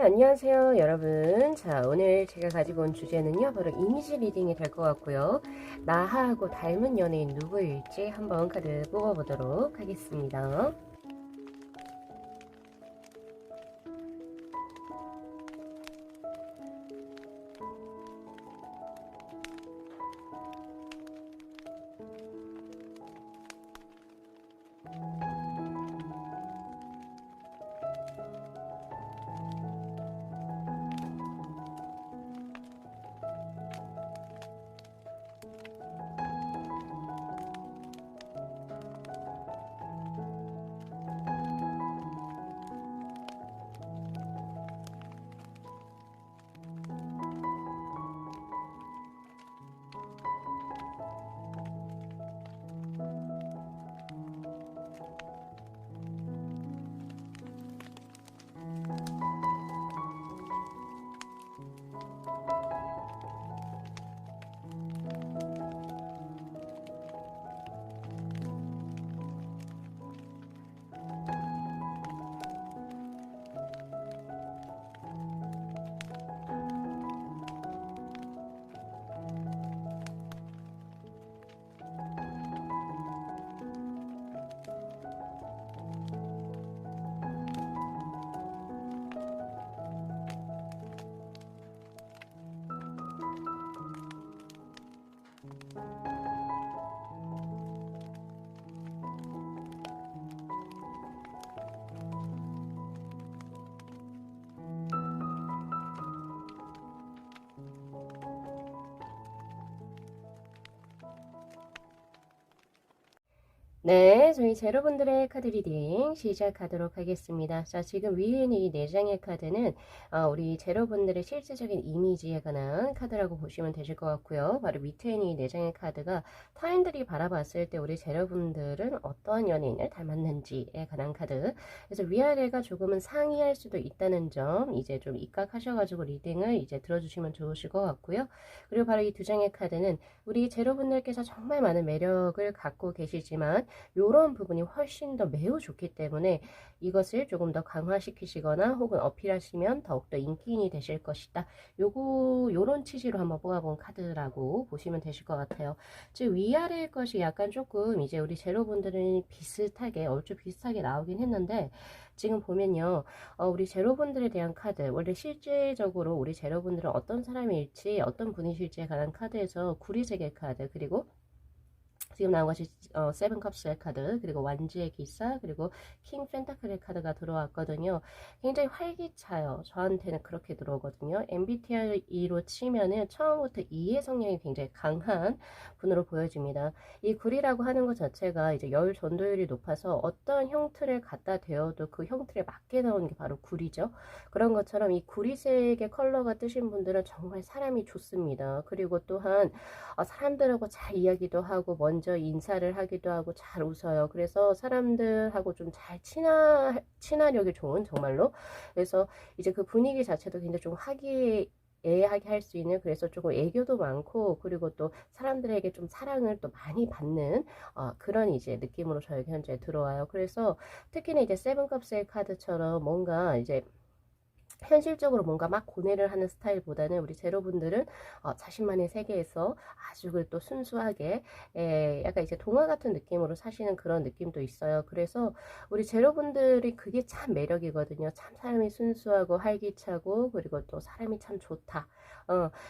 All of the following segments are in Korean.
안녕하세요 여러분. 자, 오늘 제가 가지고 온 주제는요 바로 이미지 리딩이 될 것 같고요, 나하고 닮은 연예인 누구일지 한번 카드 뽑아보도록 하겠습니다. 네, 저희 제로분들의 카드 리딩 시작하도록 하겠습니다. 자, 지금 위에 있는 이 4장의 카드는 우리 제로분들의 실제적인 이미지에 관한 카드라고 보시면 되실 것 같고요. 바로 밑에 있는 이 4장의 카드가 타인들이 바라봤을 때 우리 제로분들은 어떤 연예인을 닮았는지에 관한 카드. 그래서 위아래가 조금은 상이할 수도 있다는 점 이제 좀 입각하셔가지고 리딩을 이제 들어주시면 좋으실 것 같고요. 그리고 바로 이 2장의 카드는 우리 제로분들께서 정말 많은 매력을 갖고 계시지만 요런 부분이 훨씬 더 매우 좋기 때문에 이것을 조금 더 강화시키시거나 혹은 어필하시면 더욱더 인기인이 되실 것이다. 요런 취지로 한번 뽑아본 카드라고 보시면 되실 것 같아요. 즉 위아래의 것이 약간 조금 이제 우리 제로분들은 비슷하게 얼추 비슷하게 나오긴 했는데, 지금 보면요 우리 제로분들에 대한 카드, 원래 실제적으로 우리 제로분들은 어떤 사람일지 어떤 분이실지에 관한 카드에서 구리제개 카드, 그리고 지금 나온 것이 세븐 컵스의 카드, 그리고 완지의 기사, 그리고 킹 펜타클의 카드가 들어왔거든요. 굉장히 활기차요. 저한테는 그렇게 들어오거든요. MBTI로 치면은 처음부터 이해 성향이 굉장히 강한 분으로 보여집니다. 이 굴이라고 하는 것 자체가 이제 열 전도율이 높아서 어떤 형틀을 갖다 대어도 그 형틀에 맞게 나오는 게 바로 굴이죠. 그런 것처럼 이 구리색의 컬러가 뜨신 분들은 정말 사람이 좋습니다. 그리고 또한 사람들하고 잘 이야기도 하고 먼저 인사를 하기도 하고 잘 웃어요. 그래서 사람들하고 좀 잘 친화력이 좋은, 정말로. 그래서 이제 그 분위기 자체도 굉장히 좀 화기애애하게 할 수 있는, 그래서 조금 애교도 많고, 그리고 또 사람들에게 좀 사랑을 또 많이 받는 그런 이제 느낌으로 저에게 현재 들어와요. 그래서 특히나 이제 세븐컵스의 카드처럼 뭔가 이제 현실적으로 뭔가 막 고뇌를 하는 스타일보다는 우리 제로분들은 자신만의 세계에서 아주 또 순수하게 약간 이제 동화 같은 느낌으로 사시는 그런 느낌도 있어요. 그래서 우리 제로분들이 그게 참 매력이거든요. 참 사람이 순수하고 활기차고, 그리고 또 사람이 참 좋다.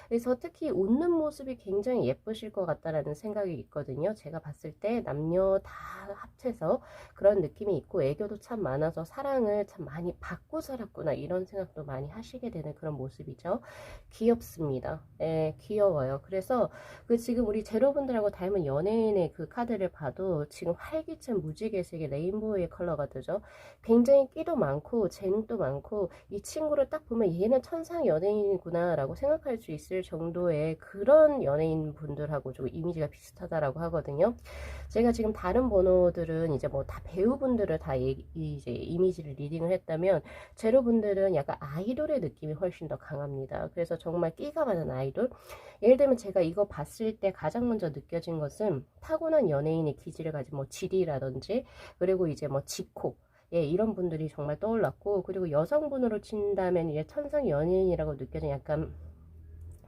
그래서 특히 웃는 모습이 굉장히 예쁘실 것 같다라는 생각이 있거든요. 제가 봤을 때 남녀 다 합쳐서 그런 느낌이 있고, 애교도 참 많아서 사랑을 참 많이 받고 살았구나 이런 생각도 많이 하시게 되는 그런 모습이죠. 귀엽습니다. 예, 귀여워요. 그래서 그 지금 우리 제로분들하고 닮은 연예인의 그 카드를 봐도 지금 활기찬 무지개색의 레인보우의 컬러가 뜨죠. 굉장히 끼도 많고 재능도 많고, 이 친구를 딱 보면 얘는 천상 연예인이구나 라고 생각할 수 있을 정도의 그런 연예인 분들하고 좀 이미지가 비슷하다라고 하거든요. 제가 지금 다른 번호들은 이제 뭐 다 배우분들을 다 이제 이미지를 리딩을 했다면, 제로분들은 약간 아이돌의 느낌이 훨씬 더 강합니다. 그래서 정말 끼가 많은 아이돌. 예를 들면 제가 이거 봤을 때 가장 먼저 느껴진 것은 타고난 연예인의 기질을 가진 뭐 지리라든지, 그리고 이제 뭐 지코, 예, 이런 분들이 정말 떠올랐고, 그리고 여성분으로 친다면 이제 천상 연예인이라고 느껴진 약간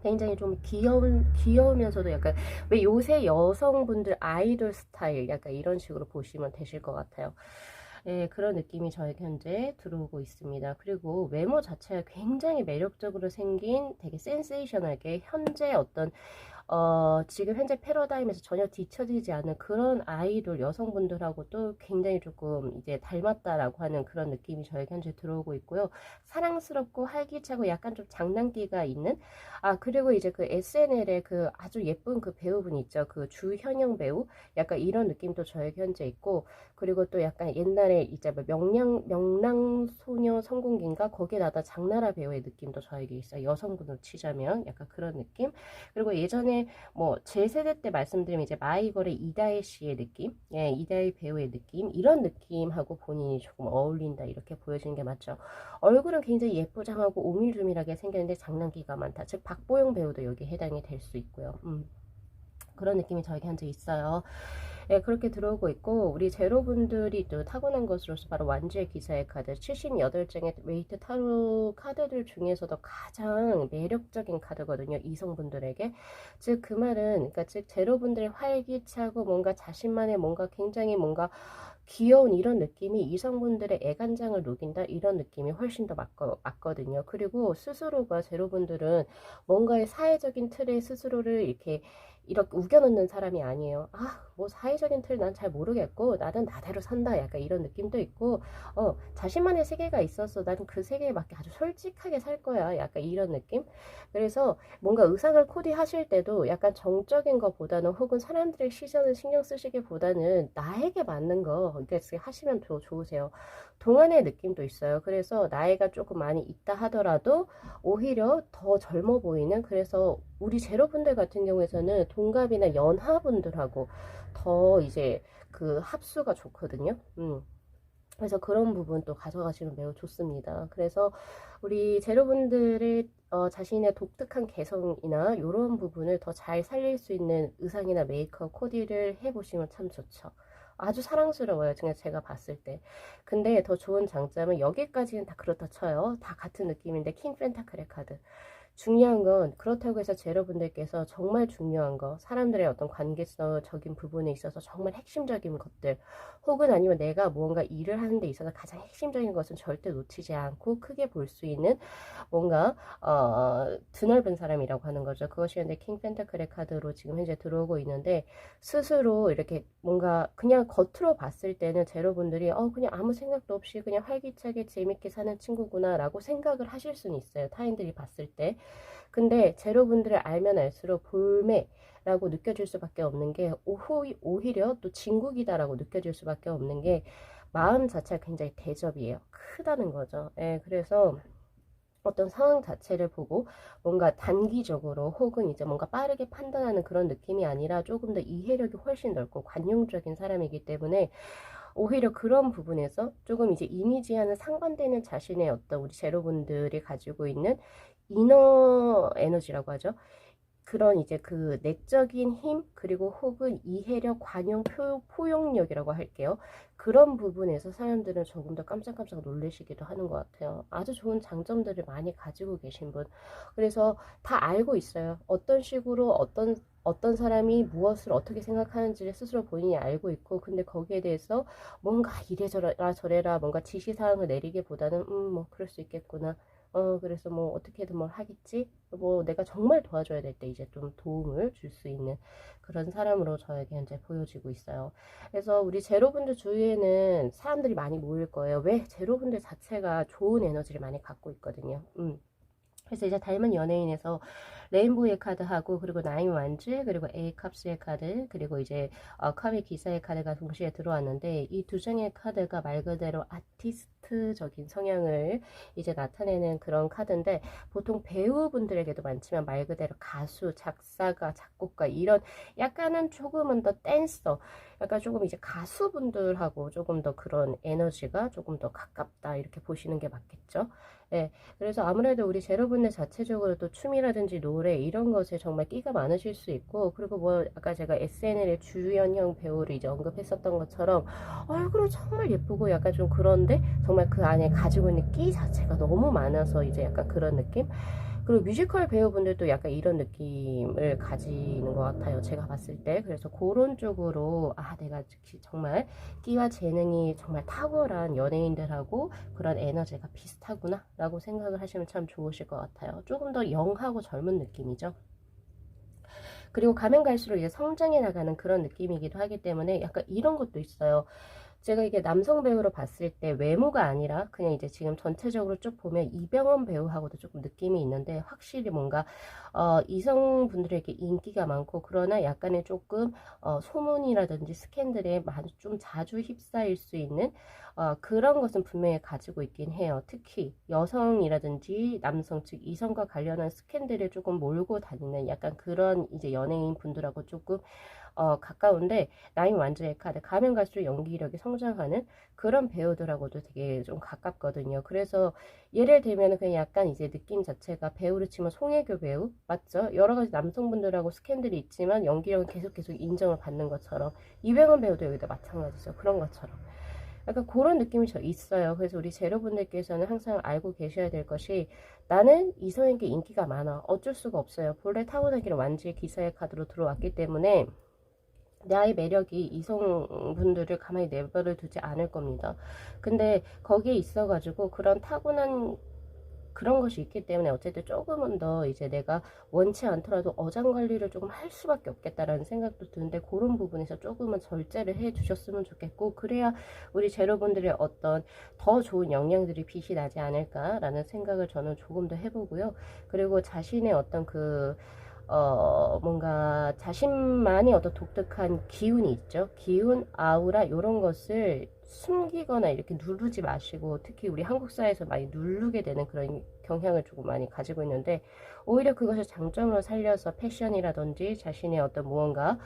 굉장히 좀 귀여우면서도 약간, 왜 요새 여성분들 아이돌 스타일 약간 이런 식으로 보시면 되실 것 같아요. 예, 그런 느낌이 저에게 현재 들어오고 있습니다. 그리고 외모 자체가 굉장히 매력적으로 생긴 되게 센세이셔널하게 현재 어떤 지금 현재 패러다임에서 전혀 뒤처지지 않는 그런 아이돌 여성분들하고 또 굉장히 조금 이제 닮았다라고 하는 그런 느낌이 저에게 현재 들어오고 있고요. 사랑스럽고 활기차고 약간 좀 장난기가 있는, 그리고 이제 그 SNL의 그 아주 예쁜 그 배우분 있죠. 그 주현영 배우 약간 이런 느낌도 저에게 현재 있고, 그리고 또 약간 옛날에 이제 뭐 명랑소녀 성공기인가 거기에 나다 장나라 배우의 느낌도 저에게 있어요. 여성분으로 치자면 약간 그런 느낌. 그리고 예전에 뭐 제 세대 때 말씀드리면 이제 마이걸의 이다혜 씨의 느낌, 예, 이다혜 배우의 느낌, 이런 느낌하고 본인이 조금 어울린다 이렇게 보여지는 게 맞죠. 얼굴은 굉장히 예쁘장하고 오밀조밀하게 생겼는데 장난기가 많다. 즉 박보영 배우도 여기 해당이 될 수 있고요. 그런 느낌이 저에게 현재 있어요. 예, 그렇게 들어오고 있고, 우리 제로분들이 또 타고난 것으로서 바로 완주의 기사의 카드 78장의 웨이트 타로 카드들 중에서도 가장 매력적인 카드거든요. 이성분들에게. 즉 그 말은, 그러니까 즉 제로분들의 활기차고 뭔가 자신만의 뭔가 굉장히 뭔가 귀여운 이런 느낌이 이성분들의 애간장을 녹인다 이런 느낌이 훨씬 더 맞거든요. 그리고 스스로가 제로분들은 뭔가의 사회적인 틀에 스스로를 이렇게 우겨넣는 사람이 아니에요. 뭐 사회적인 틀 난 잘 모르겠고 나는 나대로 산다 약간 이런 느낌도 있고, 자신만의 세계가 있어서 나는 그 세계에 맞게 아주 솔직하게 살 거야 약간 이런 느낌. 그래서 뭔가 의상을 코디하실 때도 약간 정적인 것보다는 혹은 사람들의 시선을 신경 쓰시기보다는 나에게 맞는 거 이렇게 하시면 더 좋으세요. 동안의 느낌도 있어요. 그래서 나이가 조금 많이 있다 하더라도 오히려 더 젊어 보이는, 그래서 우리 제로분들 같은 경우에서는 동갑이나 연하분들하고 더 이제 그 합수가 좋거든요. 그래서 그런 부분 또 가져가시면 매우 좋습니다. 그래서 우리 제로분들의 자신의 독특한 개성이나 이런 부분을 더 잘 살릴 수 있는 의상이나 메이크업 코디를 해보시면 참 좋죠. 아주 사랑스러워요. 제가 봤을 때. 근데 더 좋은 장점은 여기까지는 다 그렇다 쳐요. 다 같은 느낌인데 킹 펜타클의 카드. 중요한 건 그렇다고 해서 제로분들께서 정말 중요한 거, 사람들의 어떤 관계성적인 부분에 있어서 정말 핵심적인 것들, 혹은 아니면 내가 무언가 일을 하는 데 있어서 가장 핵심적인 것은 절대 놓치지 않고 크게 볼 수 있는 뭔가 드넓은 사람이라고 하는 거죠. 그것이 현재 킹 펜타클의 카드로 지금 현재 들어오고 있는데, 스스로 이렇게 뭔가 그냥 겉으로 봤을 때는 제로분들이 그냥 아무 생각도 없이 그냥 활기차게 재밌게 사는 친구구나 라고 생각을 하실 수는 있어요. 타인들이 봤을 때. 근데 제로분들을 알면 알수록 볼매라고 느껴질 수밖에 없는 게, 오히려 또 진국이다라고 느껴질 수밖에 없는 게, 마음 자체가 굉장히 대접이에요. 크다는 거죠. 예, 그래서 어떤 상황 자체를 보고 뭔가 단기적으로 혹은 이제 뭔가 빠르게 판단하는 그런 느낌이 아니라 조금 더 이해력이 훨씬 넓고 관용적인 사람이기 때문에, 오히려 그런 부분에서 조금 이제 이미지와는 상반되는 자신의 어떤 우리 제로분들이 가지고 있는 이너 에너지라고 하죠. 그런 이제 그 내적인 힘, 그리고 혹은 이해력, 관용, 포용력이라고 할게요. 그런 부분에서 사람들은 조금 더 깜짝깜짝 놀라시기도 하는 것 같아요. 아주 좋은 장점들을 많이 가지고 계신 분. 그래서 다 알고 있어요. 어떤 식으로 어떤 사람이 무엇을 어떻게 생각하는지를 스스로 본인이 알고 있고, 근데 거기에 대해서 뭔가 이래저래라 저래라 뭔가 지시사항을 내리기보다는 뭐 그럴 수 있겠구나. 그래서 뭐 어떻게든 뭘 하겠지? 뭐 내가 정말 도와줘야 될 때 이제 좀 도움을 줄 수 있는 그런 사람으로 저에게 현재 보여지고 있어요. 그래서 우리 제로분들 주위에는 사람들이 많이 모일 거예요. 왜? 제로분들 자체가 좋은 에너지를 많이 갖고 있거든요. 그래서 이제 닮은 연예인에서 레인보우의 카드하고, 그리고 나인 완즈, 그리고 에이 컵스의 카드, 그리고 이제 컵의 기사의 카드가 동시에 들어왔는데, 이 두 장의 카드가 말 그대로 아티스트 아티스트적인 성향을 이제 나타내는 그런 카드인데, 보통 배우분들에게도 많지만 말 그대로 가수, 작사가, 작곡가 이런 약간은 조금은 더 댄서, 약간 조금 이제 가수분들하고 조금 더 그런 에너지가 조금 더 가깝다 이렇게 보시는 게 맞겠죠. 예, 그래서 아무래도 우리 제로분들 자체적으로도 춤이라든지 노래 이런 것에 정말 끼가 많으실 수 있고, 그리고 뭐 아까 제가 SNL의 주연형 배우를 이제 언급했었던 것처럼 얼굴은 정말 예쁘고 약간 좀 그런데 정말 그 안에 가지고 있는 끼 자체가 너무 많아서 이제 약간 그런 느낌? 그리고 뮤지컬 배우분들도 약간 이런 느낌을 가지는 것 같아요. 제가 봤을 때. 그래서 그런 쪽으로, 아, 내가 정말 끼와 재능이 정말 탁월한 연예인들하고 그런 에너지가 비슷하구나 라고 생각을 하시면 참 좋으실 것 같아요. 조금 더 영하고 젊은 느낌이죠. 그리고 가면 갈수록 이제 성장해 나가는 그런 느낌이기도 하기 때문에 약간 이런 것도 있어요. 제가 이게 남성 배우로 봤을 때 외모가 아니라 그냥 이제 지금 전체적으로 쭉 보면 이병헌 배우하고도 조금 느낌이 있는데, 확실히 뭔가 이성분들에게 인기가 많고, 그러나 약간의 조금 소문이라든지 스캔들에 좀 자주 휩싸일 수 있는 그런 것은 분명히 가지고 있긴 해요. 특히 여성이라든지 남성 즉 이성과 관련한 스캔들을 조금 몰고 다니는 약간 그런 이제 연예인 분들하고 조금 가까운데, 나이 완전의 카드 가면 갈수록 연기력이 성장하는 그런 배우들하고도 되게 좀 가깝거든요. 그래서 예를 들면 그냥 약간 이제 느낌 자체가 배우를 치면 송혜교 배우 맞죠? 여러 가지 남성분들하고 스캔들이 있지만 연기력은 계속 인정을 받는 것처럼, 이병헌 배우도 여기도 마찬가지죠. 그런 것처럼 약간 그런 느낌이 저 있어요. 그래서 우리 제로분들께서는 항상 알고 계셔야 될 것이, 나는 이성에게 인기가 많아. 어쩔 수가 없어요. 본래 타고나기를 완전히 기사의 카드로 들어왔기 때문에 나의 매력이 이성분들을 가만히 내버려 두지 않을 겁니다. 근데 거기에 있어가지고 그런 타고난 그런 것이 있기 때문에 어쨌든 조금은 더 이제 내가 원치 않더라도 어장 관리를 조금 할 수밖에 없겠다라는 생각도 드는데, 그런 부분에서 조금은 절제를 해 주셨으면 좋겠고, 그래야 우리 제로분들의 어떤 더 좋은 영향들이 빛이 나지 않을까라는 생각을 저는 조금 더 해보고요. 그리고 자신의 어떤 뭔가 자신만의 어떤 독특한 기운이 있죠. 기운, 아우라, 이런 것을 숨기거나 이렇게 누르지 마시고, 특히 우리 한국 사회에서 많이 누르게 되는 그런 경향을 조금 많이 가지고 있는데, 오히려 그것을 장점으로 살려서 패션이라든지 자신의 어떤 무언가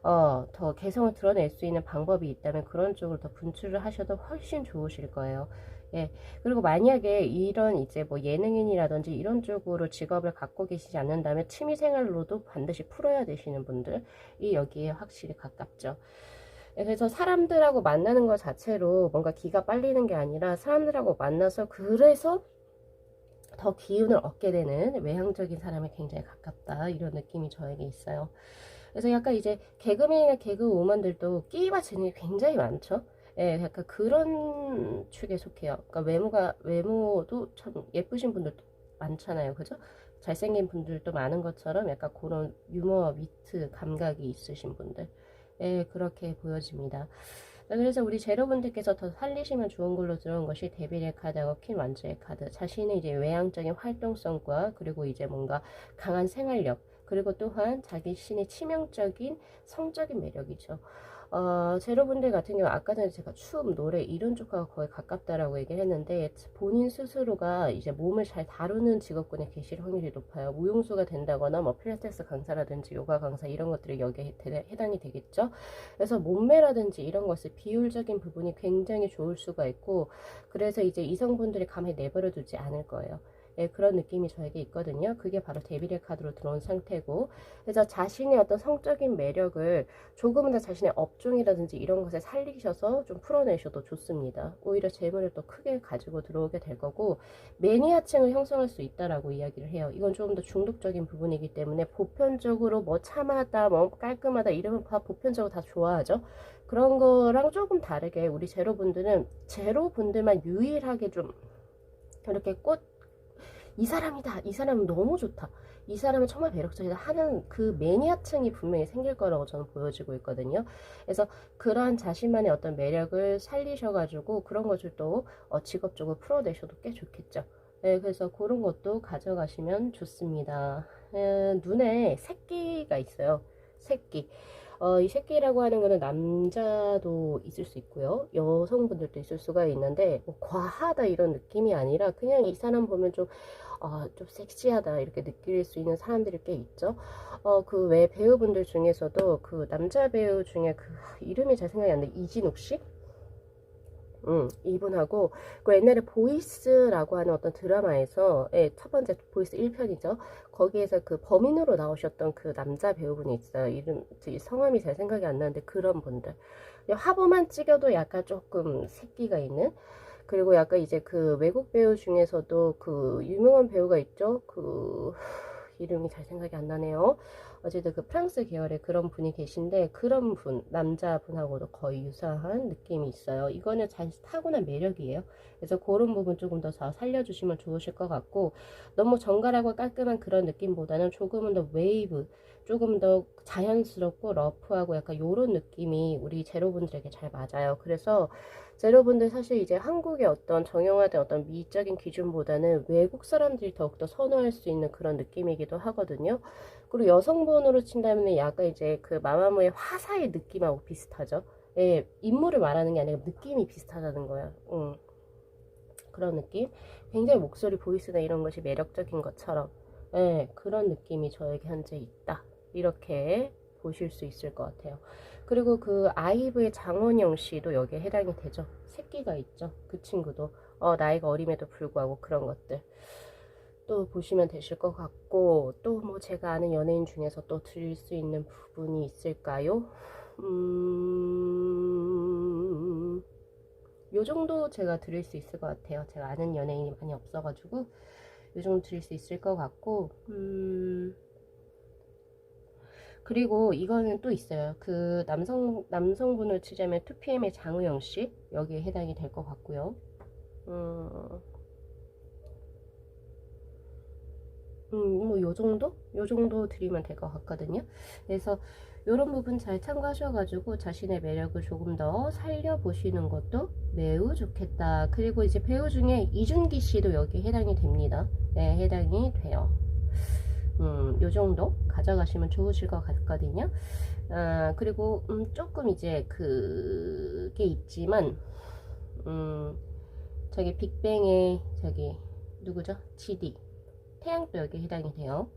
더 개성을 드러낼 수 있는 방법이 있다면 그런 쪽으로 더 분출을 하셔도 훨씬 좋으실 거예요. 예. 그리고 만약에 이런 이제 뭐 예능인이라든지 이런 쪽으로 직업을 갖고 계시지 않는다면 취미생활로도 반드시 풀어야 되시는 분들이 여기에 확실히 가깝죠. 예, 그래서 사람들하고 만나는 것 자체로 뭔가 기가 빨리는 게 아니라, 사람들하고 만나서 그래서 더 기운을 얻게 되는 외향적인 사람에 굉장히 가깝다, 이런 느낌이 저에게 있어요. 그래서 약간 이제 개그맨이나 개그우먼들도 끼와 재능이 굉장히 많죠. 예, 약간 그런 축에 속해요. 그러니까 외모도 참 예쁘신 분들도 많잖아요. 그죠? 잘생긴 분들도 많은 것처럼 약간 그런 유머, 위트, 감각이 있으신 분들. 예, 그렇게 보여집니다. 그래서 우리 제로분들께서 더 살리시면 좋은 걸로 들어온 것이 데빌의 카드하고 퀸 완주의 카드. 자신의 이제 외향적인 활동성과, 그리고 이제 뭔가 강한 생활력, 그리고 또한 자기 신의 치명적인 성적인 매력이죠. 제로분들 같은 경우 아까 전에 제가 춤, 노래 이런 쪽과 거의 가깝다라고 얘기를 했는데, 본인 스스로가 이제 몸을 잘 다루는 직업군에 계실 확률이 높아요. 무용수가 된다거나 뭐 필라테스 강사라든지 요가 강사 이런 것들이 여기에 해당이 되겠죠. 그래서 몸매라든지 이런 것을 비율적인 부분이 굉장히 좋을 수가 있고, 그래서 이제 이성분들이 가만히 내버려 두지 않을 거예요. 예, 그런 느낌이 저에게 있거든요. 그게 바로 데빌의 카드로 들어온 상태고, 그래서 자신의 어떤 성적인 매력을 조금은 더 자신의 업종이라든지 이런 것에 살리셔서 좀 풀어내셔도 좋습니다. 오히려 재물을 또 크게 가지고 들어오게 될 거고, 매니아층을 형성할 수 있다라고 이야기를 해요. 이건 조금 더 중독적인 부분이기 때문에, 보편적으로 뭐 참하다, 뭐 깔끔하다 이러면 다 보편적으로 다 좋아하죠. 그런 거랑 조금 다르게 우리 제로분들은 제로분들만 유일하게 좀 이렇게 이 사람이다, 이 사람은 너무 좋다, 이 사람은 정말 매력적이다 하는 그 매니아층이 분명히 생길 거라고 저는 보여지고 있거든요. 그래서 그러한 자신만의 어떤 매력을 살리셔가지고 그런 것을 또 직업적으로 풀어내셔도 꽤 좋겠죠. 네, 그래서 그런 것도 가져가시면 좋습니다. 눈에 새끼가 있어요. 새끼. 이 새끼라고 하는 거는 남자도 있을 수 있고요. 여성분들도 있을 수가 있는데, 뭐 과하다 이런 느낌이 아니라 그냥 이 사람 보면 좀 섹시하다 이렇게 느낄 수 있는 사람들이 꽤 있죠. 그 외 배우분들 중에서도 그 남자 배우 중에 그 이름이 잘 생각이 안 나. 이진욱 씨? 이분하고 그 옛날에 보이스라고 하는 어떤 드라마에서 첫 번째 보이스 1편이죠. 거기에서 그 범인으로 나오셨던 그 남자 배우분이 있어요. 이름 성함이 잘 생각이 안 나는데 그런 분들. 화보만 찍어도 약간 조금 새끼가 있는. 그리고 약간 이제 그 외국 배우 중에서도 그 유명한 배우가 있죠. 그 이름이 잘 생각이 안 나네요. 어쨌든 그 프랑스 계열의 그런 분이 계신데 그런 분, 남자분하고도 거의 유사한 느낌이 있어요. 이거는 자신 타고난 매력이에요. 그래서 그런 부분 조금 더 살려주시면 좋으실 것 같고, 너무 정갈하고 깔끔한 그런 느낌보다는 조금은 더 웨이브, 조금 더 자연스럽고 러프하고 약간 요런 느낌이 우리 제로분들에게 잘 맞아요. 그래서 제로분들 사실 이제 한국의 어떤 정형화된 어떤 미적인 기준보다는 외국 사람들이 더욱더 선호할 수 있는 그런 느낌이기도 하거든요. 그리고 여성분으로 친다면 약간 이제 그 마마무의 화사의 느낌하고 비슷하죠. 예, 인물을 말하는 게 아니라 느낌이 비슷하다는 거야. 그런 느낌. 굉장히 목소리, 보이스나 이런 것이 매력적인 것처럼, 예, 그런 느낌이 저에게 현재 있다. 이렇게 보실 수 있을 것 같아요. 그리고 그 아이브의 장원영 씨도 여기에 해당이 되죠. 새끼가 있죠. 그 친구도 나이가 어림에도 불구하고 그런 것들 또 보시면 되실 것 같고, 또 뭐 제가 아는 연예인 중에서 또 드릴 수 있는 부분이 있을까요? 요 정도 제가 드릴 수 있을 것 같아요. 제가 아는 연예인이 많이 없어가지고 요 정도 드릴 수 있을 것 같고, 그리고 이거는 또 있어요. 그 남성분을 치자면 2PM의 장우영 씨 여기에 해당이 될 것 같고요. 뭐 요 정도? 요 정도 드리면 될 것 같거든요. 그래서 요런 부분 잘 참고하셔가지고 자신의 매력을 조금 더 살려보시는 것도 매우 좋겠다. 그리고 이제 배우 중에 이준기 씨도 여기 해당이 됩니다. 네, 해당이 돼요. 요 정도 가져가시면 좋으실 것 같거든요. 그리고 조금 이제 그게 있지만 저기 빅뱅의 저기 누구죠? GD 태양도 여기 해당이 돼요.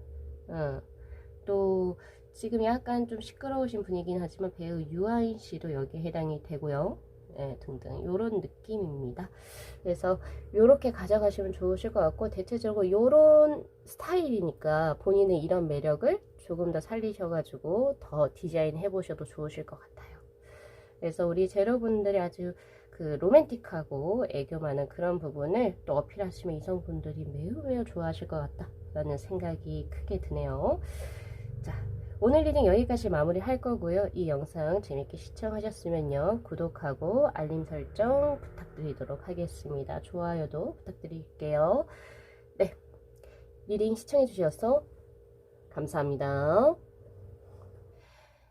또 지금 약간 좀 시끄러우신 분이긴 하지만 배우 유아인 씨도 여기 해당이 되고요. 네, 등등 요런 느낌입니다. 그래서 요렇게 가져가시면 좋으실 것 같고, 대체적으로 요런 스타일이니까 본인의 이런 매력을 조금 더 살리셔가지고 더 디자인 해보셔도 좋으실 것 같아요. 그래서 우리 제로분들이 아주 그 로맨틱하고 애교 많은 그런 부분을 또 어필하시면 이성분들이 매우 좋아하실 것 같다 라는 생각이 크게 드네요. 자, 오늘 리딩 여기까지 마무리 할 거고요. 이 영상 재밌게 시청하셨으면요, 구독하고 알림 설정 부탁드리도록 하겠습니다. 좋아요도 부탁드릴게요. 네, 리딩 시청해 주셔서 감사합니다.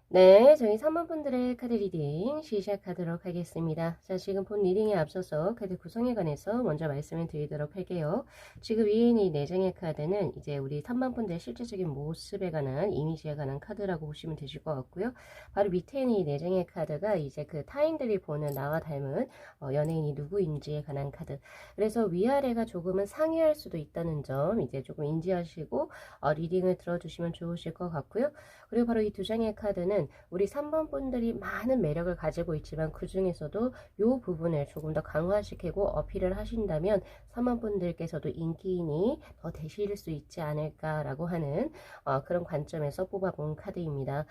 네, 저희 3번 분들의 카드 리딩 시작하도록 하겠습니다. 자, 지금 본 리딩에 앞서서 카드 구성에 관해서 먼저 말씀을 드리도록 할게요. 지금 위에 있는 이 4장의 카드는 이제 우리 3번 분들의 실제적인 모습에 관한, 이미지에 관한 카드라고 보시면 되실 것 같고요. 바로 밑에 있는 이 4장의 카드가 이제 그 타인들이 보는 나와 닮은 연예인이 누구인지에 관한 카드. 그래서 위아래가 조금은 상이할 수도 있다는 점 이제 조금 인지하시고 리딩을 들어주시면 좋으실 것 같고요. 그리고 바로 이 2장의 카드는 우리 3번 분들이 많은 매력을 가지고 있지만 그 중에서도 이 부분을 조금 더 강화시키고 어필을 하신다면 3번 분들께서도 인기인이 더 되실 수 있지 않을까라고 하는 그런 관점에서 뽑아본 카드입니다.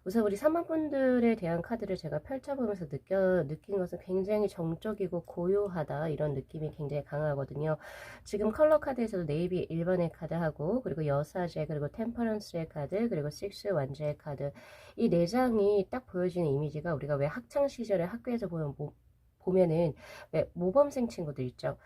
우선 우리 3번 분들에 대한 카드를 제가 펼쳐보면서 느낀 것은 굉장히 정적이고 고요하다, 이런 느낌이 굉장히 강하거든요. 지금 컬러 카드에서도 네이비 1번의 카드하고, 그리고 여사제, 그리고 템퍼런스의 카드, 그리고 식스 완제의 카드, 이 4장이 딱 보여지는 이미지가 우리가 왜 학창시절에 학교에서 보면은 왜 모범생 친구들 있죠.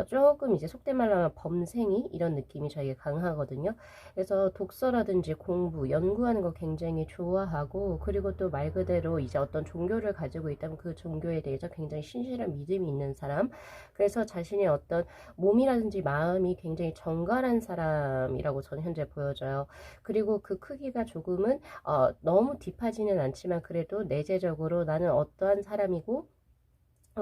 조금 이제 속된 말로 하면 범생이 이런 느낌이 저에게 강하거든요. 그래서 독서라든지 공부, 연구하는 거 굉장히 좋아하고, 그리고 또 말 그대로 이제 어떤 종교를 가지고 있다면 그 종교에 대해서 굉장히 신실한 믿음이 있는 사람. 그래서 자신의 어떤 몸이라든지 마음이 굉장히 정갈한 사람이라고 저는 현재 보여져요. 그리고 그 크기가 조금은 너무 딥하지는 않지만 그래도 내재적으로 나는 어떠한 사람이고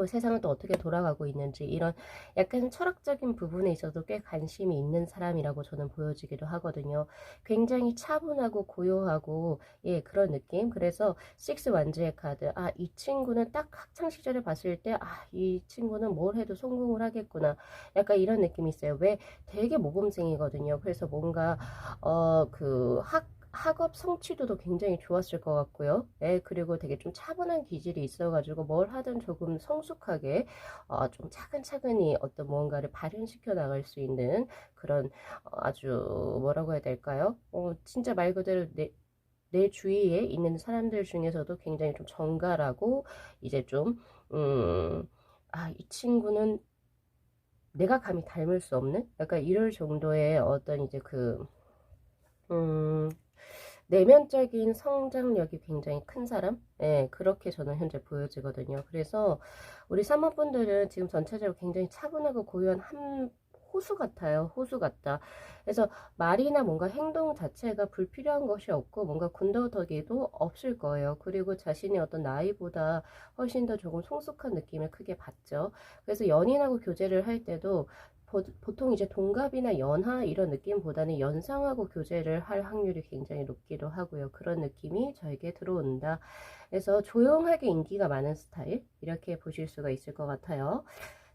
세상은 또 어떻게 돌아가고 있는지 이런 약간 철학적인 부분에 있어도 꽤 관심이 있는 사람이라고 저는 보여지기도 하거든요. 굉장히 차분하고 고요하고 예 그런 느낌. 그래서 식스 완즈의 카드 이 친구는 딱 학창 시절에 봤을 때 이 친구는 뭘 해도 성공을 하겠구나 약간 이런 느낌이 있어요. 왜 되게 모범생이거든요. 그래서 뭔가 학업 성취도도 굉장히 좋았을 것 같고요. 예, 그리고 되게 좀 차분한 기질이 있어가지고 뭘 하든 조금 성숙하게 좀 차근차근히 어떤 무언가를 발현시켜 나갈 수 있는 그런 아주 뭐라고 해야 될까요? 진짜 말 그대로 내 주위에 있는 사람들 중에서도 굉장히 좀 정갈하고 이제 좀 이 친구는 내가 감히 닮을 수 없는 약간 이럴 정도의 어떤 이제 음, 내면적인 성장력이 굉장히 큰 사람? 예, 그렇게 저는 현재 보여지거든요. 그래서 우리 사모분들은 지금 전체적으로 굉장히 차분하고 고요한 한 호수 같아요. 호수 같다. 그래서 말이나 뭔가 행동 자체가 불필요한 것이 없고 뭔가 군더더기도 없을 거예요. 그리고 자신의 어떤 나이보다 훨씬 더 조금 성숙한 느낌을 크게 받죠. 그래서 연인하고 교제를 할 때도 보통 이제 동갑이나 연하 이런 느낌보다는 연상하고 교제를 할 확률이 굉장히 높기도 하고요. 그런 느낌이 저에게 들어온다. 그래서 조용하게 인기가 많은 스타일 이렇게 보실 수가 있을 것 같아요.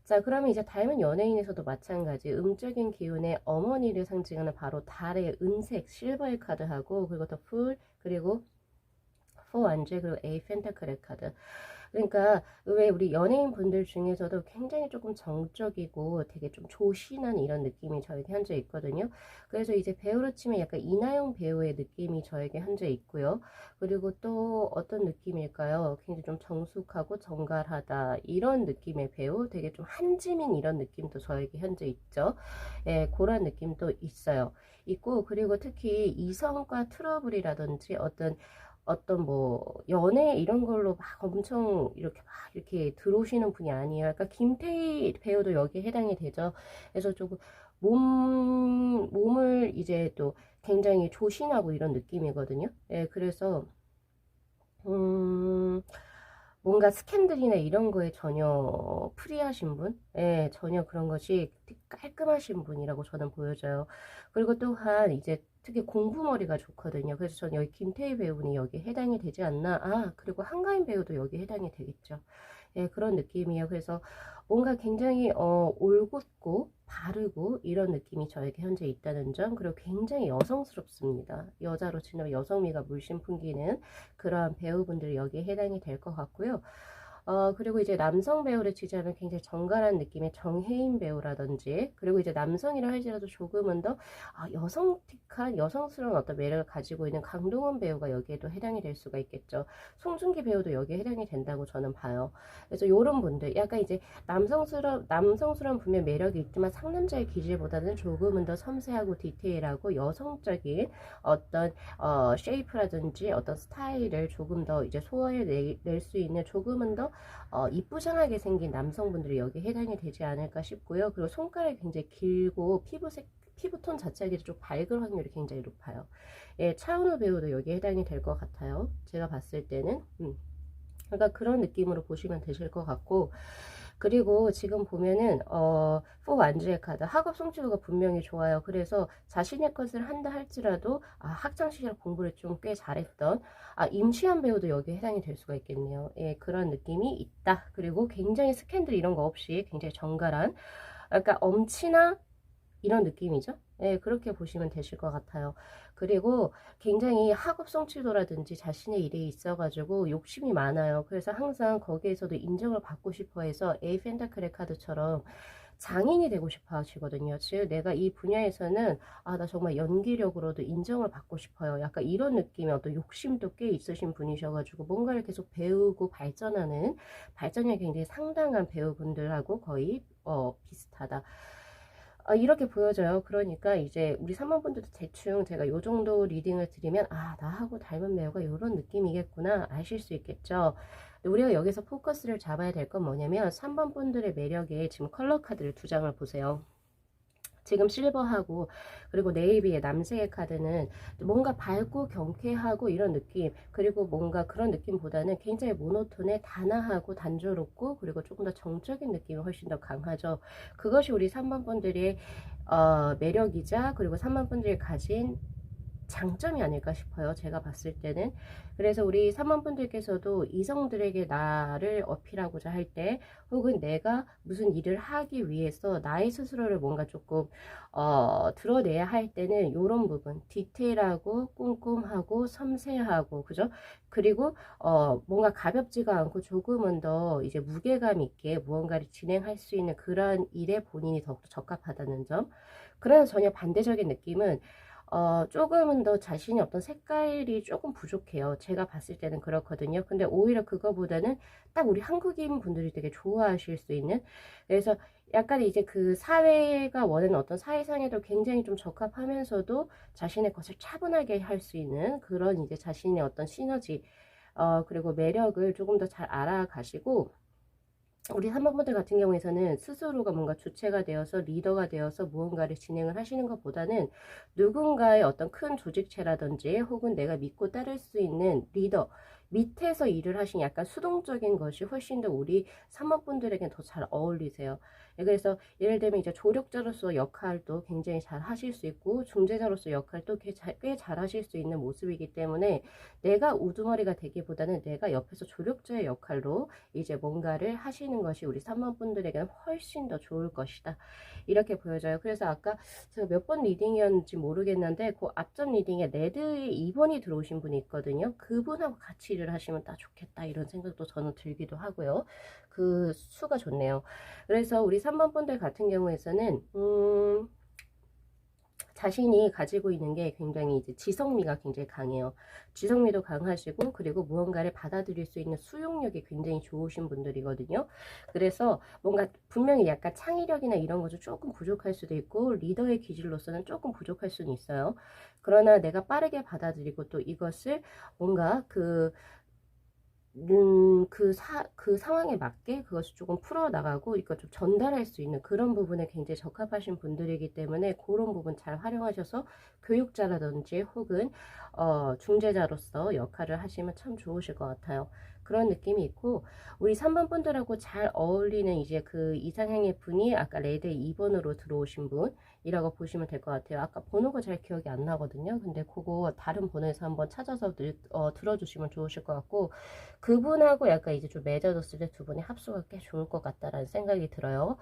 자, 그러면 이제 닮은 연예인에서도 마찬가지 음적인 기운의 어머니를 상징하는 바로 달의 은색 실버의 카드하고 그리고 더 풀 그리고 포 완제 그리고 에이 펜타클의 카드. 그러니까 왜 우리 연예인 분들 중에서도 굉장히 조금 정적이고 되게 좀 조신한 이런 느낌이 저에게 현재 있거든요. 그래서 이제 배우로 치면 약간 이나영 배우의 느낌이 저에게 현재 있고요. 그리고 또 어떤 느낌일까요? 굉장히 좀 정숙하고 정갈하다 이런 느낌의 배우, 되게 좀 한지민 이런 느낌도 저에게 현재 있죠. 예, 그런 느낌도 있어요. 있고 그리고 특히 이성과 트러블이라든지 어떤 뭐 연애 이런 걸로 막 엄청 이렇게 들어오시는 분이 아니에요. 그러니까 김태희 배우도 여기에 해당이 되죠. 그래서 조금 몸을 이제 또 굉장히 조신하고 이런 느낌이거든요. 예, 그래서 음, 뭔가 스캔들이나 이런 거에 전혀 프리하신 분, 예, 전혀 그런 것이 깔끔하신 분이라고 저는 보여져요. 그리고 또한 이제 특히 공부머리가 좋거든요. 그래서 저는 여기 김태희 배우는 여기에 해당이 되지 않나. 그리고 한가인 배우도 여기에 해당이 되겠죠. 예, 그런 느낌이에요. 그래서 뭔가 굉장히 올곧고 바르고 이런 느낌이 저에게 현재 있다는 점, 그리고 굉장히 여성스럽습니다. 여자로 치면 여성미가 물씬 풍기는 그러한 배우분들이 여기에 해당이 될 것 같고요. 그리고 이제 남성 배우를 취재하면 굉장히 정갈한 느낌의 정혜인 배우라든지, 그리고 이제 남성이라 할지라도 조금은 더 여성틱한 여성스러운 어떤 매력을 가지고 있는 강동원 배우가 여기에도 해당이 될 수가 있겠죠. 송중기 배우도 여기에 해당이 된다고 저는 봐요. 그래서 이런 분들 약간 이제 남성스러운 분명 매력이 있지만 상남자의 기질보다는 조금은 더 섬세하고 디테일하고 여성적인 어떤 쉐이프라든지 어떤 스타일을 조금 더 이제 소화해 낼 수 있는 조금은 더 이쁘장하게 생긴 남성분들이 여기에 해당이 되지 않을까 싶고요. 그리고 손가락이 굉장히 길고 피부톤 자체가 좀 밝을 확률이 굉장히 높아요. 예, 차은우 배우도 여기에 해당이 될 것 같아요. 제가 봤을 때는. 그러니까 그런 느낌으로 보시면 되실 것 같고, 그리고 지금 보면은 포 완주의 카드 학업 성취도가 분명히 좋아요. 그래서 자신의 것을 한다 할지라도 학창 시절 공부를 좀 꽤 잘했던 임시완 배우도 여기에 해당이 될 수가 있겠네요. 예, 그런 느낌이 있다. 그리고 굉장히 스캔들 이런 거 없이 굉장히 정갈한, 그러니까 엄친아 이런 느낌이죠. 예, 그렇게 보시면 되실 것 같아요. 그리고 굉장히 학업 성취도라든지 자신의 일에 있어가지고 욕심이 많아요. 그래서 항상 거기에서도 인정을 받고 싶어 해서 에이 펜타클의 카드처럼 장인이 되고 싶어 하시거든요. 즉 내가 이 분야에서는 나 정말 연기력으로도 인정을 받고 싶어요. 약간 이런 느낌의 어떤 욕심도 꽤 있으신 분이셔가지고 뭔가를 계속 배우고 발전하는, 발전력이 굉장히 상당한 배우분들하고 거의 비슷하다. 이렇게 보여져요. 그러니까 이제 우리 3번분들도 대충 제가 요 정도 리딩을 드리면 나하고 닮은 배우가 요런 느낌이겠구나 아실 수 있겠죠. 우리가 여기서 포커스를 잡아야 될 건 뭐냐면 3번 분들의 매력에 지금 컬러 카드를 두 장을 보세요. 지금 실버하고 그리고 네이비의 남색의 카드는 뭔가 밝고 경쾌하고 이런 느낌, 그리고 뭔가 그런 느낌보다는 굉장히 모노톤에 단아하고 단조롭고 그리고 조금 더 정적인 느낌이 훨씬 더 강하죠. 그것이 우리 3번 분들의 매력이자 그리고 3번 분들이 가진 장점이 아닐까 싶어요. 제가 봤을 때는. 그래서 우리 3번 분들께서도 이성들에게 나를 어필하고자 할 때, 혹은 내가 무슨 일을 하기 위해서 나의 스스로를 뭔가 조금 드러내야 할 때는 이런 부분, 디테일하고 꼼꼼하고 섬세하고, 그죠? 그리고 뭔가 가볍지가 않고 조금은 더 이제 무게감 있게 무언가를 진행할 수 있는 그런 일에 본인이 더욱 적합하다는 점. 그러나 전혀 반대적인 느낌은 조금은 더 자신이 어떤 색깔이 조금 부족해요. 제가 봤을 때는 그렇거든요. 근데 오히려 그거보다는 딱 우리 한국인 분들이 되게 좋아하실 수 있는, 그래서 약간 이제 그 사회가 원하는 어떤 사회상에도 굉장히 좀 적합하면서도 자신의 것을 차분하게 할 수 있는 그런 이제 자신의 어떤 시너지, 그리고 매력을 조금 더 잘 알아가시고, 우리 3번분들 같은 경우에서는 스스로가 뭔가 주체가 되어서 리더가 되어서 무언가를 진행을 하시는 것보다는 누군가의 어떤 큰 조직체라든지 혹은 내가 믿고 따를 수 있는 리더 밑에서 일을 하신 약간 수동적인 것이 훨씬 더 우리 3번분들에겐 더 잘 어울리세요. 그래서 예를 들면 이제 조력자로서 역할도 굉장히 잘 하실 수 있고 중재자로서 역할도 꽤 잘 하실 수 있는 모습이기 때문에 내가 우두머리가 되기보다는 내가 옆에서 조력자의 역할로 이제 뭔가를 하시는 것이 우리 3번 분들에게는 훨씬 더 좋을 것이다. 이렇게 보여져요. 그래서 아까 제가 몇 번 리딩이었는지 모르겠는데 그 앞전 리딩에 레드에 2번이 들어오신 분이 있거든요. 그분하고 같이 일을 하시면 딱 좋겠다 이런 생각도 저는 들기도 하고요. 그 수가 좋네요. 그래서 우리 3번 분들 같은 경우에서는 자신이 가지고 있는 게 굉장히 이제 지성미가 굉장히 강해요. 지성미도 강하시고 그리고 무언가를 받아들일 수 있는 수용력이 굉장히 좋으신 분들이거든요. 그래서 뭔가 분명히 약간 창의력이나 이런 것도 조금 부족할 수도 있고 리더의 기질로서는 조금 부족할 수는 있어요. 그러나 내가 빠르게 받아들이고 또 이것을 뭔가 그 상황에 맞게 그것을 조금 풀어나가고 이걸 좀 전달할 수 있는 그런 부분에 굉장히 적합하신 분들이기 때문에 그런 부분 잘 활용하셔서 교육자라든지 혹은 중재자로서 역할을 하시면 참 좋으실 것 같아요. 그런 느낌이 있고 우리 3번 분들하고 잘 어울리는 이제 그 이상향의 분이 아까 레드 2번으로 들어오신 분이라고 보시면 될 것 같아요. 아까 번호가 잘 기억이 안 나거든요. 근데 그거 다른 번호에서 한번 찾아서 들어주시면 좋으실 것 같고 그분하고 약간 이제 좀 맺어졌을 때 두 분이 합수가 꽤 좋을 것 같다라는 생각이 들어요.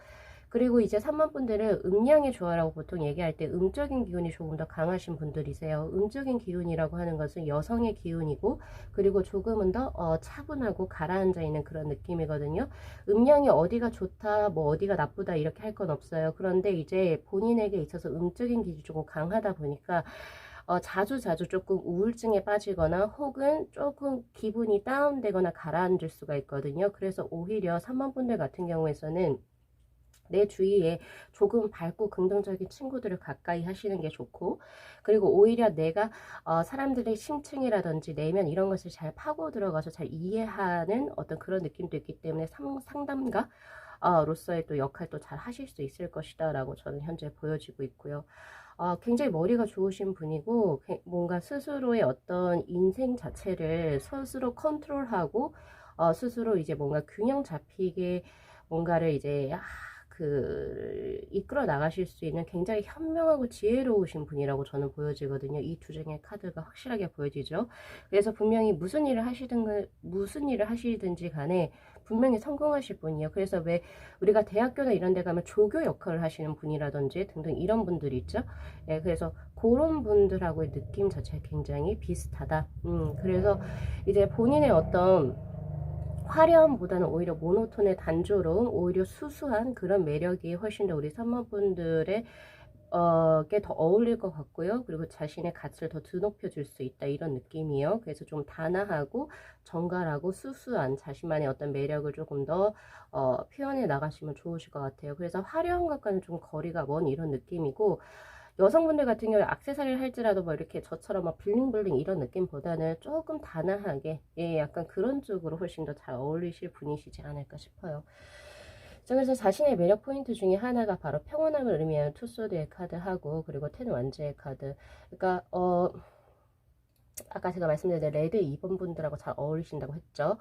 그리고 이제 3번 분들은 음양의 조화라고 보통 얘기할 때 음적인 기운이 조금 더 강하신 분들이세요. 음적인 기운이라고 하는 것은 여성의 기운이고 그리고 조금은 더 차분하고 가라앉아 있는 그런 느낌이거든요. 음양이 어디가 좋다 뭐 어디가 나쁘다 이렇게 할 건 없어요. 그런데 이제 본인에게 있어서 음적인 기질이 조금 강하다 보니까 자주 조금 우울증에 빠지거나 혹은 조금 기분이 다운되거나 가라앉을 수가 있거든요. 그래서 오히려 3번 분들 같은 경우에서는 내 주위에 조금 밝고 긍정적인 친구들을 가까이 하시는 게 좋고 그리고 오히려 내가 사람들의 심층이라든지 내면 이런 것을 잘 파고 들어가서 잘 이해하는 어떤 그런 느낌도 있기 때문에 상담가 로서의 또 역할도 잘 하실 수 있을 것이다 라고 저는 현재 보여지고 있고요. 굉장히 머리가 좋으신 분이고 뭔가 스스로의 어떤 인생 자체를 스스로 컨트롤하고 스스로 이제 뭔가 균형 잡히게 뭔가를 이제 이끌어 나가실 수 있는 굉장히 현명하고 지혜로우신 분이라고 저는 보여지거든요. 이 두 장의 카드가 확실하게 보여지죠. 그래서 분명히 무슨 일을 하시든지 간에 분명히 성공하실 분이에요. 그래서 왜 우리가 대학교나 이런 데 가면 조교 역할을 하시는 분이라든지 등등 이런 분들이 있죠. 예, 그래서 그런 분들하고의 느낌 자체가 굉장히 비슷하다. 그래서 이제 본인의 어떤 화려함보다는 오히려 모노톤의 단조로움, 오히려 수수한 그런 매력이 훨씬 더 우리 3번 분들의 게 더 어울릴 것 같고요. 그리고 자신의 가치를 더 드높여 줄 수 있다 이런 느낌이에요. 그래서 좀 단아하고 정갈하고 수수한 자신만의 어떤 매력을 조금 더 표현해 나가시면 좋으실 것 같아요. 그래서 화려한 것과는 좀 거리가 먼 이런 느낌이고, 여성분들 같은 경우에 액세서리를 할지라도 뭐 이렇게 저처럼 막 블링블링 이런 느낌보다는 조금 단아하게, 예, 약간 그런 쪽으로 훨씬 더 잘 어울리실 분이시지 않을까 싶어요. 자, 그래서 자신의 매력 포인트 중에 하나가 바로 평온함을 의미하는 투소드의 카드하고, 그리고 텐 완즈의 카드. 그러니까 아까 제가 말씀드린 레드 2번 분들하고 잘 어울리신다고 했죠.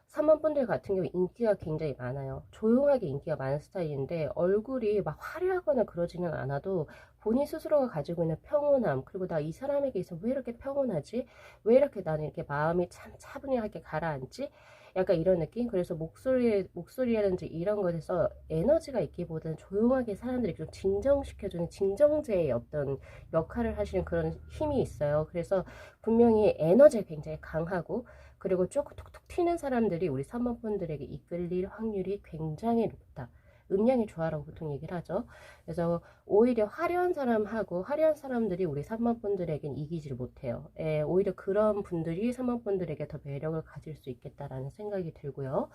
3번 분들 같은 경우 인기가 굉장히 많아요. 조용하게 인기가 많은 스타일인데 얼굴이 막 화려하거나 그러지는 않아도 본인 스스로가 가지고 있는 평온함, 그리고 나 이 사람에게 있어 왜 이렇게 평온하지? 왜 이렇게 나는 이렇게 마음이 참 차분하게 가라앉지? 약간 이런 느낌? 그래서 목소리라든지 이런 것에서 에너지가 있기보다는 조용하게 사람들이 좀 진정시켜주는 진정제의 어떤 역할을 하시는 그런 힘이 있어요. 그래서 분명히 에너지가 굉장히 강하고, 그리고 조금 톡톡 튀는 사람들이 우리 3번 분들에게 이끌릴 확률이 굉장히 높다. 음량이 좋아라고 보통 얘기를 하죠. 그래서 오히려 화려한 사람하고 화려한 사람들이 우리 3번 분들에겐 이기지를 못해요. 예, 오히려 그런 분들이 3번 분들에게 더 매력을 가질 수 있겠다라는 생각이 들고요.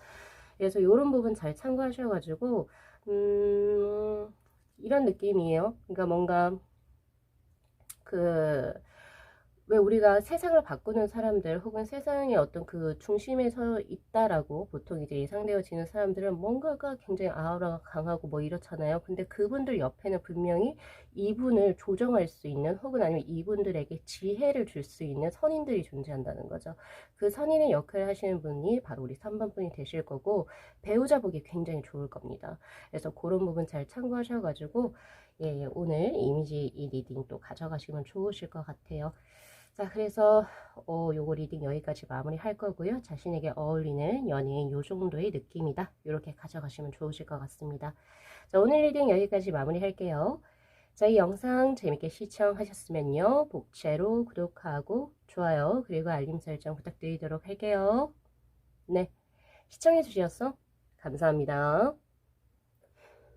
그래서 이런 부분 잘 참고하셔가지고 이런 느낌이에요. 그러니까 뭔가 그 왜 우리가 세상을 바꾸는 사람들 혹은 세상의 어떤 그 중심에 서 있다라고 보통 이제 예상되어지는 사람들은 뭔가가 굉장히 아우라가 강하고 뭐 이렇잖아요. 근데 그분들 옆에는 분명히 이분을 조정할 수 있는 혹은 아니면 이분들에게 지혜를 줄 수 있는 선인들이 존재한다는 거죠. 그 선인의 역할을 하시는 분이 바로 우리 3번 분이 되실 거고, 배우자 보기 굉장히 좋을 겁니다. 그래서 그런 부분 잘 참고하셔가지고 예, 오늘 이미지 이 리딩 또 가져가시면 좋으실 것 같아요. 자, 그래서 요거 리딩 여기까지 마무리 할 거고요. 자신에게 어울리는 연예인 요 정도의 느낌이다. 이렇게 가져가시면 좋으실 것 같습니다. 자, 오늘 리딩 여기까지 마무리 할게요. 자, 이 영상 재밌게 시청하셨으면요, 복채로 구독하고 좋아요 그리고 알림 설정 부탁드리도록 할게요. 네, 시청해 주셔서 감사합니다.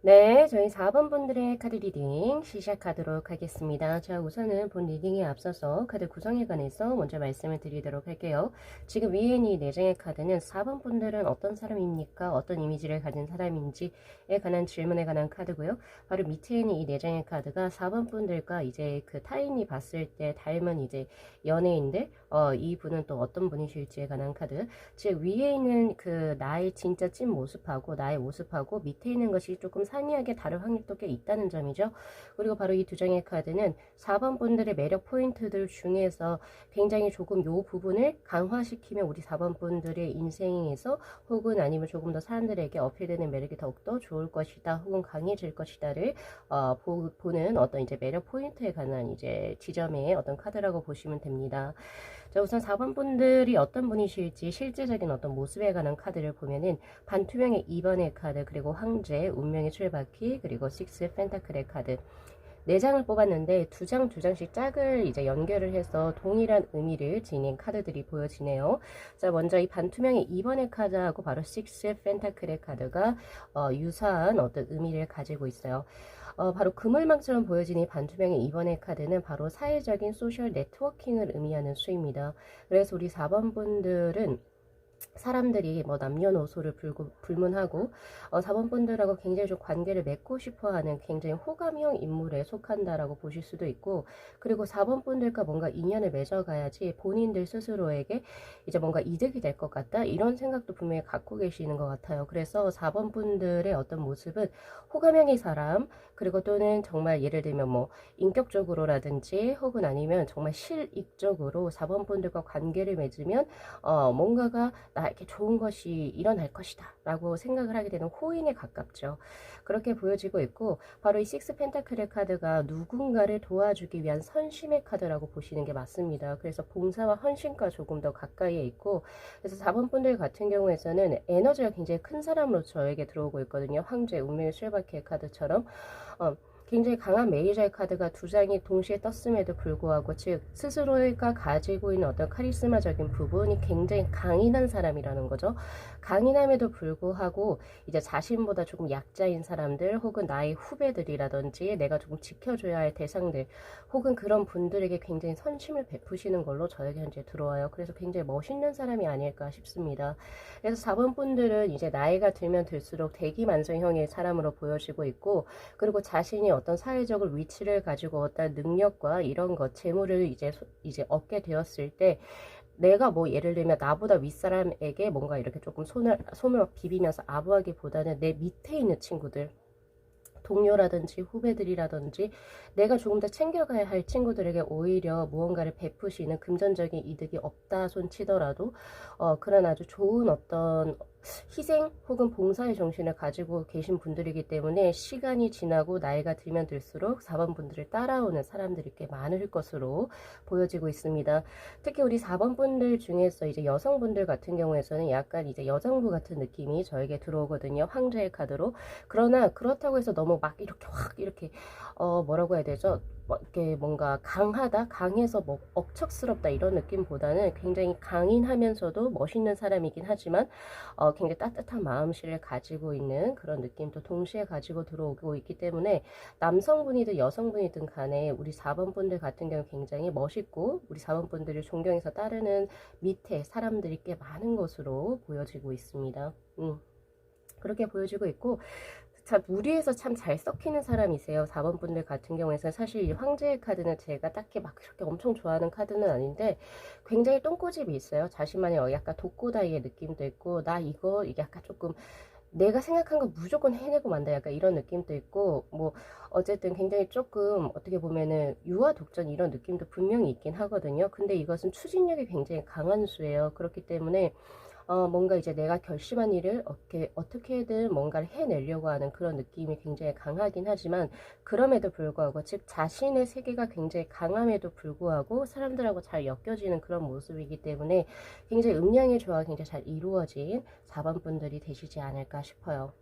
네, 저희 4번 분들의 카드 리딩 시작하도록 하겠습니다. 자, 우선은 본 리딩에 앞서서 카드 구성에 관해서 먼저 말씀을 드리도록 할게요. 지금 위에 있는 이 4장의 카드는 4번 분들은 어떤 사람입니까? 어떤 이미지를 가진 사람인지에 관한 질문에 관한 카드고요. 바로 밑에 있는 이 4장의 카드가 4번 분들과 이제 그 타인이 봤을 때 닮은 이제 연예인들, 이 분은 또 어떤 분이실지에 관한 카드. 즉, 위에 있는 그 나의 진짜 찐 모습하고 나의 모습하고 밑에 있는 것이 조금 상이하게 다를 확률도 꽤 있다는 점이죠. 그리고 바로 이 두 장의 카드는 4번 분들의 매력 포인트들 중에서 굉장히 조금 요 부분을 강화시키면 우리 4번 분들의 인생에서 혹은 아니면 조금 더 사람들에게 어필되는 매력이 더욱더 좋을 것이다 혹은 강해질 것이다를 보는 어떤 이제 매력 포인트에 관한 이제 지점의 어떤 카드라고 보시면 됩니다. 자, 우선 4번 분들이 어떤 분이실지 실제적인 어떤 모습에 관한 카드를 보면은 반투명의 2번의 카드, 그리고 황제, 운명의 출바퀴, 그리고 6 펜타클의 카드 4장을 뽑았는데 두 장씩 짝을 이제 연결을 해서 동일한 의미를 지닌 카드들이 보여지네요. 자, 먼저 이 반투명의 2번의 카드하고 바로 6 펜타클의 카드가 유사한 어떤 의미를 가지고 있어요. 바로 그물망처럼 보여지는 이 반투명의 2번의 카드는 바로 사회적인 소셜 네트워킹을 의미하는 수입니다. 그래서 우리 4번 분들은 사람들이 뭐 남녀노소를 불문하고 4번 분들하고 굉장히 좀 관계를 맺고 싶어하는 굉장히 호감형 인물에 속한다라고 보실 수도 있고, 그리고 4번 분들과 뭔가 인연을 맺어가야지 본인들 스스로에게 이제 뭔가 이득이 될 것 같다 이런 생각도 분명히 갖고 계시는 것 같아요. 그래서 4번 분들의 어떤 모습은 호감형의 사람, 그리고 또는 정말 예를 들면 뭐 인격적으로라든지 혹은 아니면 정말 실익적으로 4번 분들과 관계를 맺으면 뭔가가 나에게 좋은 것이 일어날 것이다 라고 생각을 하게 되는 호인에 가깝죠. 그렇게 보여지고 있고, 바로 이 6 펜타클의 카드가 누군가를 도와주기 위한 선심의 카드라고 보시는 게 맞습니다. 그래서 봉사와 헌신과 조금 더 가까이에 있고, 그래서 4번 분들 같은 경우에서는 에너지가 굉장히 큰 사람으로 저에게 들어오고 있거든요. 황제, 운명의 쇠바퀴의 카드처럼 굉장히 강한 메이저의 카드가 두 장이 동시에 떴음에도 불구하고, 즉 스스로가 가지고 있는 어떤 카리스마적인 부분이 굉장히 강인한 사람이라는 거죠. 강인함에도 불구하고 이제 자신보다 조금 약자인 사람들, 혹은 나의 후배들이라든지 내가 조금 지켜줘야 할 대상들, 혹은 그런 분들에게 굉장히 선심을 베푸시는 걸로 저에게 현재 들어와요. 그래서 굉장히 멋있는 사람이 아닐까 싶습니다. 그래서 4번 분들은 이제 나이가 들면 들수록 대기만성형의 사람으로 보여지고 있고, 그리고 자신이 어떤 사회적 위치를 가지고 어떤 능력과 이런 것, 재물을 이제 얻게 되었을 때, 내가 뭐 예를 들면 나보다 윗사람에게 뭔가 이렇게 조금 손을 비비면서 아부하기보다는 내 밑에 있는 친구들, 동료라든지 후배들이라든지 내가 조금 더 챙겨가야 할 친구들에게 오히려 무언가를 베푸시는, 금전적인 이득이 없다 손 치더라도 그런 아주 좋은 어떤 희생 혹은 봉사의 정신을 가지고 계신 분들이기 때문에, 시간이 지나고 나이가 들면 들수록 4번 분들을 따라오는 사람들이 꽤 많을 것으로 보여지고 있습니다. 특히 우리 4번 분들 중에서 이제 여성분들 같은 경우에서는 약간 이제 여장부 같은 느낌이 저에게 들어오거든요. 황제의 카드로. 그러나 그렇다고 해서 너무 막 이렇게 확 이렇게 뭐라고 해야 되죠? 이렇게 뭔가 강하다, 강해서 뭐 억척스럽다 이런 느낌보다는 굉장히 강인하면서도 멋있는 사람이긴 하지만 굉장히 따뜻한 마음씨를 가지고 있는 그런 느낌도 동시에 가지고 들어오고 있기 때문에, 남성분이든 여성분이든 간에 우리 4번 분들 같은 경우 굉장히 멋있고, 우리 4번 분들을 존경해서 따르는 밑에 사람들이 꽤 많은 것으로 보여지고 있습니다. 그렇게 보여지고 있고, 참 무리해서 참 잘 썩히는 사람이세요. 4번 분들 같은 경우에는 사실 이 황제의 카드는 제가 딱히 막 그렇게 엄청 좋아하는 카드는 아닌데, 굉장히 똥꼬집이 있어요. 자신만의 약간 독고다이의 느낌도 있고, 나 이게 약간 조금 내가 생각한 거 무조건 해내고 만다, 약간 이런 느낌도 있고, 뭐 어쨌든 굉장히 조금 어떻게 보면은 유아 독전 이런 느낌도 분명히 있긴 하거든요. 근데 이것은 추진력이 굉장히 강한 수예요. 그렇기 때문에 뭔가 이제 내가 결심한 일을 어떻게든 뭔가를 해내려고 하는 그런 느낌이 굉장히 강하긴 하지만, 그럼에도 불구하고, 즉 자신의 세계가 굉장히 강함에도 불구하고 사람들하고 잘 엮여지는 그런 모습이기 때문에, 굉장히 음양의 조화가 굉장히 잘 이루어진 4번 분들이 되시지 않을까 싶어요.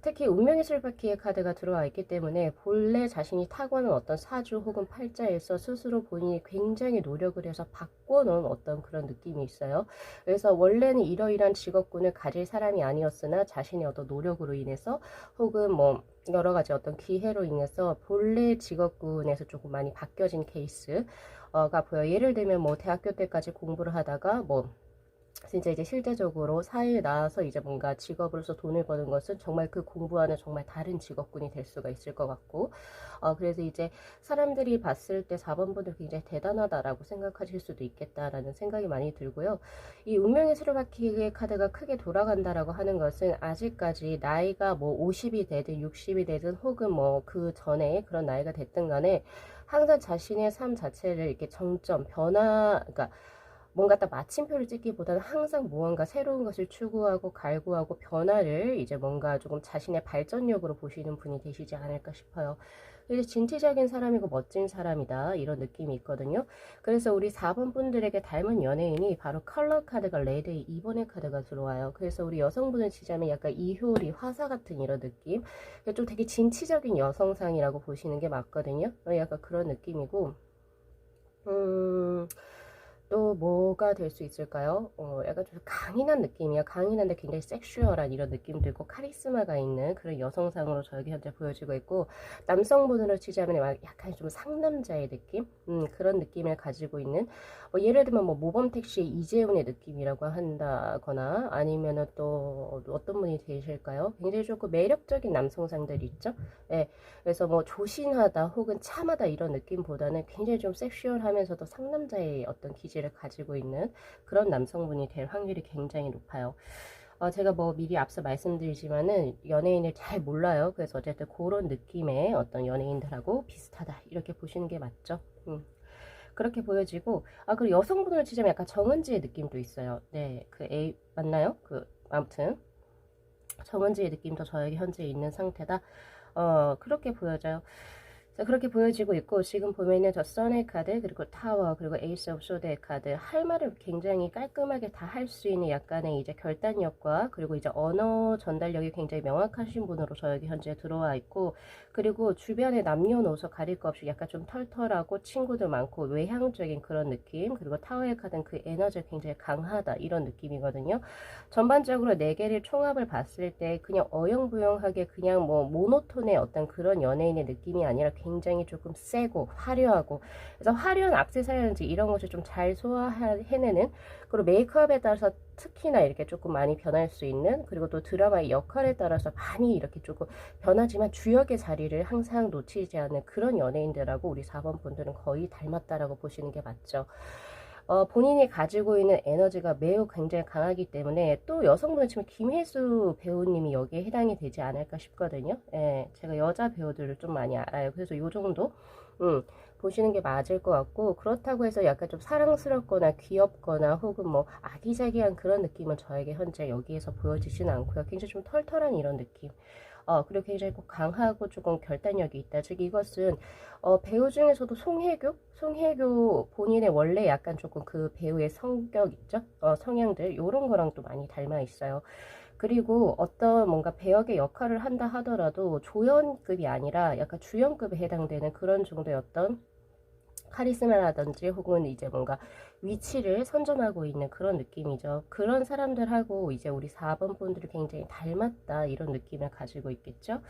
특히 운명의 술바퀴의 카드가 들어와 있기 때문에, 본래 자신이 타고난 어떤 사주 혹은 팔자에서 스스로 본인이 굉장히 노력을 해서 바꿔놓은 어떤 그런 느낌이 있어요. 그래서 원래는 이러이러한 직업군을 가질 사람이 아니었으나 자신의 어떤 노력으로 인해서, 혹은 뭐 여러 가지 어떤 기회로 인해서 본래 직업군에서 조금 많이 바뀌어진 케이스가 보여. 예를 들면 뭐 대학교 때까지 공부를 하다가 뭐 진짜 이제 실제적으로 사회에 나와서 이제 뭔가 직업으로서 돈을 버는 것은 정말 그 공부와는 정말 다른 직업군이 될 수가 있을 것 같고, 그래서 이제 사람들이 봤을 때 4번 분들 굉장히 대단하다라고 생각하실 수도 있겠다라는 생각이 많이 들고요. 이 운명의 수레바퀴의 카드가 크게 돌아간다라고 하는 것은, 아직까지 나이가 뭐 50이 되든 60이 되든 혹은 뭐 그 전에 그런 나이가 됐든 간에, 항상 자신의 삶 자체를 이렇게 정점, 그러니까 뭔가 딱 마침표를 찍기보다는 항상 무언가 새로운 것을 추구하고 갈구하고 변화를 이제 뭔가 조금 자신의 발전력으로 보시는 분이 되시지 않을까 싶어요. 이제 진취적인 사람이고 멋진 사람이다, 이런 느낌이 있거든요. 그래서 우리 4번 분들에게 닮은 연예인이 바로 컬러 카드가 레드의 2번의 카드가 들어와요. 그래서 우리 여성분을 치자면 약간 이효리, 화사 같은 이런 느낌, 좀 되게 진취적인 여성상이라고 보시는 게 맞거든요. 약간 그런 느낌이고, 또 뭐가 될 수 있을까요? 약간 좀 강인한 느낌이야. 강인한데 굉장히 섹슈얼한 이런 느낌도 있고, 카리스마가 있는 그런 여성상으로 저에게 현재 보여지고 있고, 남성분으로 치자면 약간 좀 상남자의 느낌? 그런 느낌을 가지고 있는, 예를 들면 뭐 모범택시의 이재훈의 느낌이라고 한다거나, 아니면은 또 어떤 분이 되실까요? 굉장히 조금 매력적인 남성상들이 있죠? 예. 그래서 뭐 조신하다 혹은 참하다 이런 느낌보다는 굉장히 좀 섹슈얼하면서도 상남자의 어떤 기질을 가지고 있는 그런 남성분이 될 확률이 굉장히 높아요. 제가 뭐 미리 앞서 말씀드리지만은 연예인을 잘 몰라요. 그래서 어쨌든 그런 느낌의 어떤 연예인들하고 비슷하다, 이렇게 보시는 게 맞죠. 그렇게 보여지고, 그리고 여성분을 치자면 약간 정은지의 느낌도 있어요. 네, 그 A 맞나요? 아무튼 정은지의 느낌도 저에게 현재 있는 상태다. 그렇게 보여져요. 자, 그렇게 보여지고 있고, 지금 보면은 저 선의 카드, 그리고 타워, 그리고 에이스 오브 소드의 카드, 할 말을 굉장히 깔끔하게 다 할 수 있는 약간의 이제 결단력과, 그리고 이제 언어 전달력이 굉장히 명확하신 분으로 저에게 현재 들어와 있고, 그리고 주변에 남녀노소 가릴 것 없이 약간 좀 털털하고 친구들 많고 외향적인 그런 느낌, 그리고 타워의 카드는 그 에너지가 굉장히 강하다, 이런 느낌이거든요. 전반적으로 네 개를 총합을 봤을 때 그냥 어영부영하게 그냥 뭐 모노톤의 어떤 그런 연예인의 느낌이 아니라 굉장히 조금 세고 화려하고, 그래서 화려한 액세서리라든지 이런 것을 좀 잘 소화해내는, 그리고 메이크업에 따라서 특히나 이렇게 조금 많이 변할 수 있는, 그리고 또 드라마의 역할에 따라서 많이 이렇게 조금 변하지만 주역의 자리를 항상 놓치지 않는 그런 연예인들하고 우리 4번 분들은 거의 닮았다라고 보시는 게 맞죠. 본인이 가지고 있는 에너지가 매우 굉장히 강하기 때문에, 또 여성분은 지금 김혜수 배우님이 여기에 해당이 되지 않을까 싶거든요. 예, 제가 여자 배우들을 좀 많이 알아요. 그래서 요 정도 보시는 게 맞을 것 같고, 그렇다고 해서 약간 좀 사랑스럽거나 귀엽거나 혹은 뭐 아기자기한 그런 느낌은 저에게 현재 여기에서 보여지지는 않고요. 굉장히 좀 털털한 이런 느낌. 그리고 굉장히 꼭 강하고 조금 결단력이 있다. 즉 이것은 배우 중에서도 송혜교 본인의 원래 약간 조금 그 배우의 성격 있죠? 성향들 요런 거랑 또 많이 닮아 있어요. 그리고 어떤 뭔가 배역의 역할을 한다 하더라도 조연급이 아니라 약간 주연급에 해당되는 그런 정도의 어떤 카리스마라든지 혹은 이제 뭔가 위치를 선점하고 있는 그런 느낌이죠. 그런 사람들하고 이제 우리 4번 분들이 굉장히 닮았다, 이런 느낌을 가지고 있겠죠.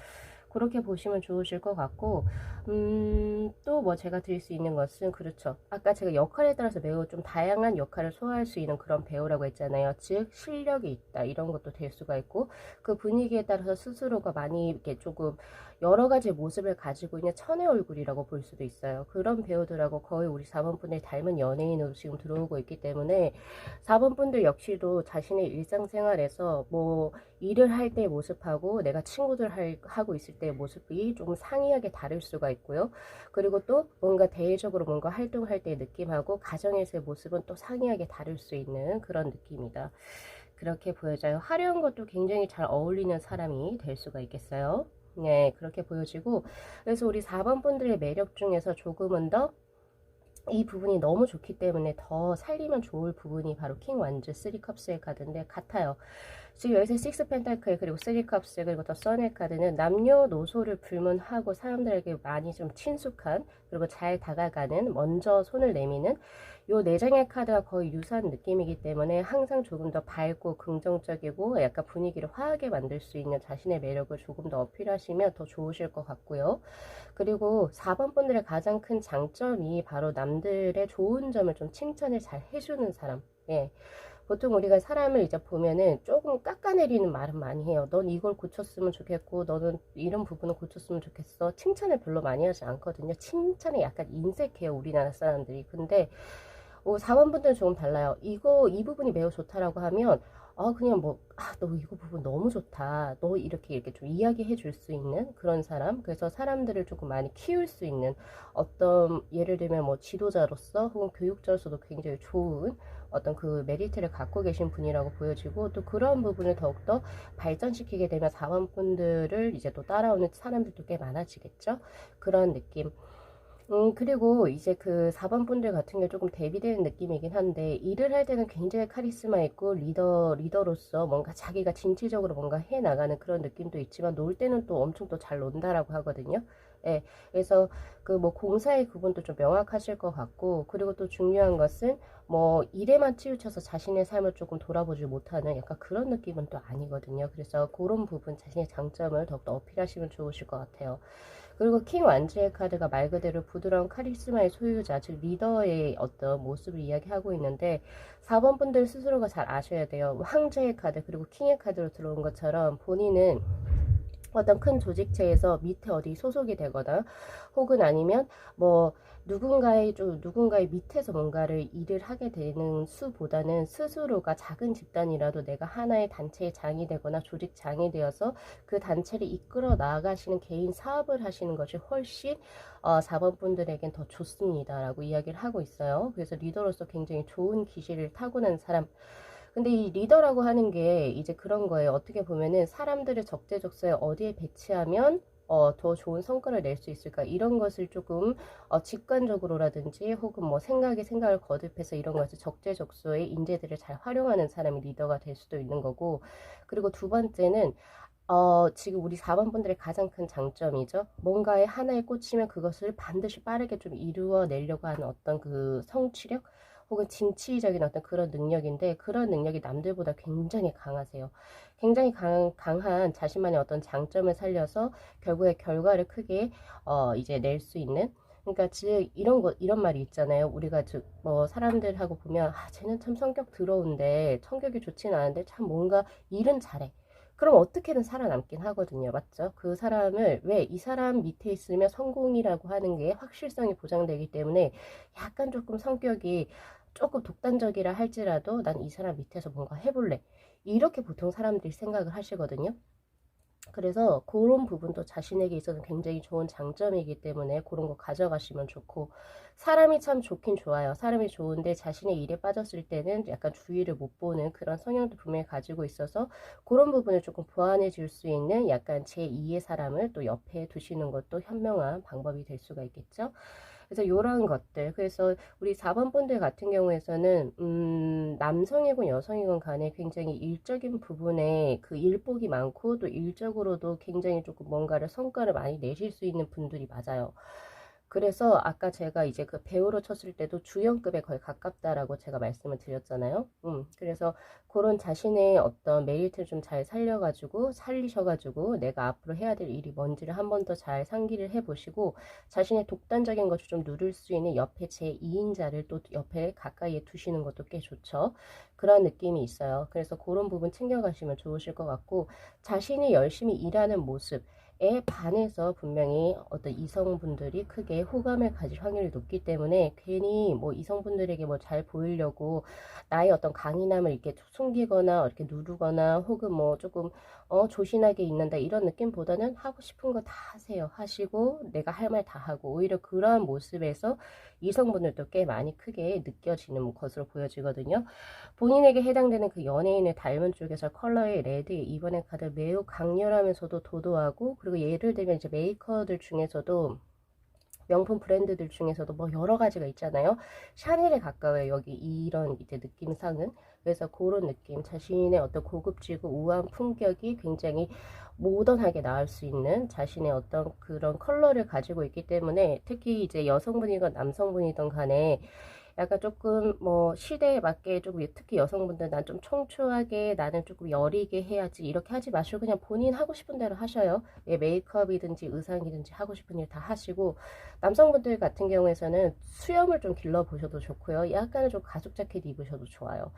그렇게 보시면 좋으실 것 같고, 또 뭐 제가 드릴 수 있는 것은, 그렇죠, 아까 제가 역할에 따라서 매우 좀 다양한 역할을 소화할 수 있는 그런 배우라고 했잖아요. 즉 실력이 있다, 이런 것도 될 수가 있고, 그 분위기에 따라서 스스로가 많이 이렇게 조금 여러 가지 모습을 가지고 있는 천의 얼굴이라고 볼 수도 있어요. 그런 배우들하고 거의 우리 4번 분들 닮은 연예인으로 지금 들어오고 있기 때문에, 4번 분들 역시도 자신의 일상생활에서 뭐 일을 할 때의 모습하고 내가 친구들 하고 있을 때의 모습이 조금 상이하게 다를 수가 있고요. 그리고 또 뭔가 대외적으로 뭔가 활동할 때의 느낌하고 가정에서의 모습은 또 상이하게 다를 수 있는 그런 느낌이다. 그렇게 보여져요. 화려한 것도 굉장히 잘 어울리는 사람이 될 수가 있겠어요. 네, 그렇게 보여지고, 그래서 우리 4번 분들의 매력 중에서 조금은 더 이 부분이 너무 좋기 때문에 더 살리면 좋을 부분이 바로 킹 완즈 3컵스의 카드인데, 같아요. 지금 여기서 6 펜타클 그리고 3 컵스 그리고 더 선의 카드는 남녀노소를 불문하고 사람들에게 많이 좀 친숙한, 그리고 잘 다가가는, 먼저 손을 내미는 요 네 장의 카드가 거의 유사한 느낌이기 때문에 항상 조금 더 밝고 긍정적이고 약간 분위기를 화하게 만들 수 있는 자신의 매력을 조금 더 어필하시면 더 좋으실 것 같고요. 그리고 4번 분들의 가장 큰 장점이 바로 남들의 좋은 점을 좀 칭찬을 잘 해주는 사람. 예. 보통 우리가 사람을 이제 보면은 조금 깎아내리는 말은 많이 해요. 넌 이걸 고쳤으면 좋겠고, 너는 이런 부분을 고쳤으면 좋겠어. 칭찬을 별로 많이 하지 않거든요. 칭찬에 약간 인색해요, 우리나라 사람들이. 근데 4번분들은 조금 달라요. 이 부분이 매우 좋다라고 하면, 그냥 뭐, 너 이거 부분 너무 좋다. 너 이렇게 좀 이야기해 줄 수 있는 그런 사람. 그래서 사람들을 조금 많이 키울 수 있는 어떤, 예를 들면 뭐 지도자로서 혹은 교육자로서도 굉장히 좋은 어떤 그 메리트를 갖고 계신 분이라고 보여지고, 또 그런 부분을 더욱더 발전시키게 되면 4번분들을 이제 또 따라오는 사람들도 꽤 많아지겠죠. 그런 느낌. 그리고 이제 그 4번 분들 같은 경우 조금 대비되는 느낌이긴 한데, 일을 할 때는 굉장히 카리스마 있고 리더로서 뭔가 자기가 진취적으로 뭔가 해 나가는 그런 느낌도 있지만, 놀 때는 또 엄청 또 잘 논다라고 하거든요. 예, 그래서 그 뭐 공사의 구분도 좀 명확하실 것 같고, 그리고 또 중요한 것은 뭐 일에만 치우쳐서 자신의 삶을 조금 돌아보지 못하는 약간 그런 느낌은 또 아니거든요. 그래서 그런 부분 자신의 장점을 더욱더 어필하시면 좋으실 것 같아요. 그리고 킹 완즈의 카드가 말 그대로 부드러운 카리스마의 소유자, 즉 리더의 어떤 모습을 이야기하고 있는데, 4번 분들 스스로가 잘 아셔야 돼요. 황제의 카드 그리고 킹의 카드로 들어온 것처럼 본인은 어떤 큰 조직체에서 밑에 어디 소속이 되거나 혹은 아니면 뭐 누군가의 밑에서 뭔가를 일을 하게 되는 수보다는, 스스로가 작은 집단이라도 내가 하나의 단체의 장이 되거나 조직장이 되어서 그 단체를 이끌어 나아가시는 개인 사업을 하시는 것이 훨씬 4번 분들에겐 더 좋습니다라고 이야기를 하고 있어요. 그래서 리더로서 굉장히 좋은 기질을 타고난 사람. 근데 이 리더라고 하는 게 이제 그런 거예요. 어떻게 보면은 사람들을 적재적소에 어디에 배치하면 더 좋은 성과를 낼 수 있을까? 이런 것을 조금 직관적으로라든지 혹은 뭐 생각을 거듭해서 이런 것을 적재적소에 인재들을 잘 활용하는 사람이 리더가 될 수도 있는 거고, 그리고 두 번째는 지금 우리 4번 분들의 가장 큰 장점이죠. 뭔가에 하나에 꽂히면 그것을 반드시 빠르게 좀 이루어내려고 하는 어떤 그 성취력 혹은 진취적인 어떤 그런 능력인데, 그런 능력이 남들보다 굉장히 강하세요. 굉장히 강한 자신만의 어떤 장점을 살려서 결국에 결과를 크게 이제 낼 수 있는, 그러니까 즉 이런 말이 있잖아요. 우리가 즉 뭐 사람들하고 보면 쟤는 참 성격 더러운데 성격이 좋진 않은데 참 뭔가 일은 잘해. 그럼 어떻게든 살아남긴 하거든요. 맞죠? 그 사람을 왜 이 사람 밑에 있으면 성공이라고 하는 게 확실성이 보장되기 때문에 약간 조금 성격이 조금 독단적이라 할지라도 난 이 사람 밑에서 뭔가 해볼래. 이렇게 보통 사람들이 생각을 하시거든요. 그래서 그런 부분도 자신에게 있어서 굉장히 좋은 장점이기 때문에 그런 거 가져가시면 좋고, 사람이 참 좋긴 좋아요. 사람이 좋은데 자신의 일에 빠졌을 때는 약간 주의를 못 보는 그런 성향도 분명히 가지고 있어서 그런 부분을 조금 보완해 줄 수 있는 약간 제2의 사람을 또 옆에 두시는 것도 현명한 방법이 될 수가 있겠죠. 그래서 이런 것들, 그래서 우리 4번 분들 같은 경우에서는 남성이건 여성이건 간에 굉장히 일적인 부분에 그 일복이 많고 또 일적으로도 굉장히 조금 뭔가를 성과를 많이 내실 수 있는 분들이 맞아요. 그래서 아까 제가 이제 그 배우로 쳤을 때도 주연급에 거의 가깝다라고 제가 말씀을 드렸잖아요. 그래서 그런 자신의 어떤 메리트를 좀 잘 살리셔가지고 내가 앞으로 해야 될 일이 뭔지를 한 번 더 잘 상기를 해보시고, 자신의 독단적인 것을 좀 누릴 수 있는 옆에 제2인자를 또 옆에 가까이에 두시는 것도 꽤 좋죠. 그런 느낌이 있어요. 그래서 그런 부분 챙겨가시면 좋으실 것 같고, 자신이 열심히 일하는 모습, 에 반해서 분명히 어떤 이성분들이 크게 호감을 가질 확률이 높기 때문에 괜히 뭐 이성분들에게 뭐 잘 보이려고 나의 어떤 강인함을 이렇게 숨기거나 이렇게 누르거나 혹은 뭐 조금 조신하게 있는다 이런 느낌보다는 하고 싶은 거 다 하세요. 하시고 내가 할 말 다 하고, 오히려 그러한 모습에서 이성분들도 꽤 많이 크게 느껴지는 것으로 보여지거든요. 본인에게 해당되는 그 연예인을 닮은 쪽에서 컬러의 레드, 이번에 카드 매우 강렬하면서도 도도하고, 그리고 예를 들면 이제 메이커들 중에서도 명품 브랜드들 중에서도 뭐 여러 가지가 있잖아요. 샤넬에 가까워요. 여기 이런 이제 느낌상은. 그래서 그런 느낌, 자신의 어떤 고급지고 우아한 품격이 굉장히 모던하게 나올 수 있는 자신의 어떤 그런 컬러를 가지고 있기 때문에, 특히 이제 여성분이건 남성분이든 간에 약간 조금 뭐 시대에 맞게 조금, 특히 여성분들 난 좀 청초하게, 나는 조금 여리게 해야지 이렇게 하지 마시고 그냥 본인 하고 싶은 대로 하셔요. 예, 메이크업이든지 의상이든지 하고 싶은 일 다 하시고, 남성분들 같은 경우에서는 수염을 좀 길러 보셔도 좋고요. 약간은 좀 가죽 자켓 입으셔도 좋아요.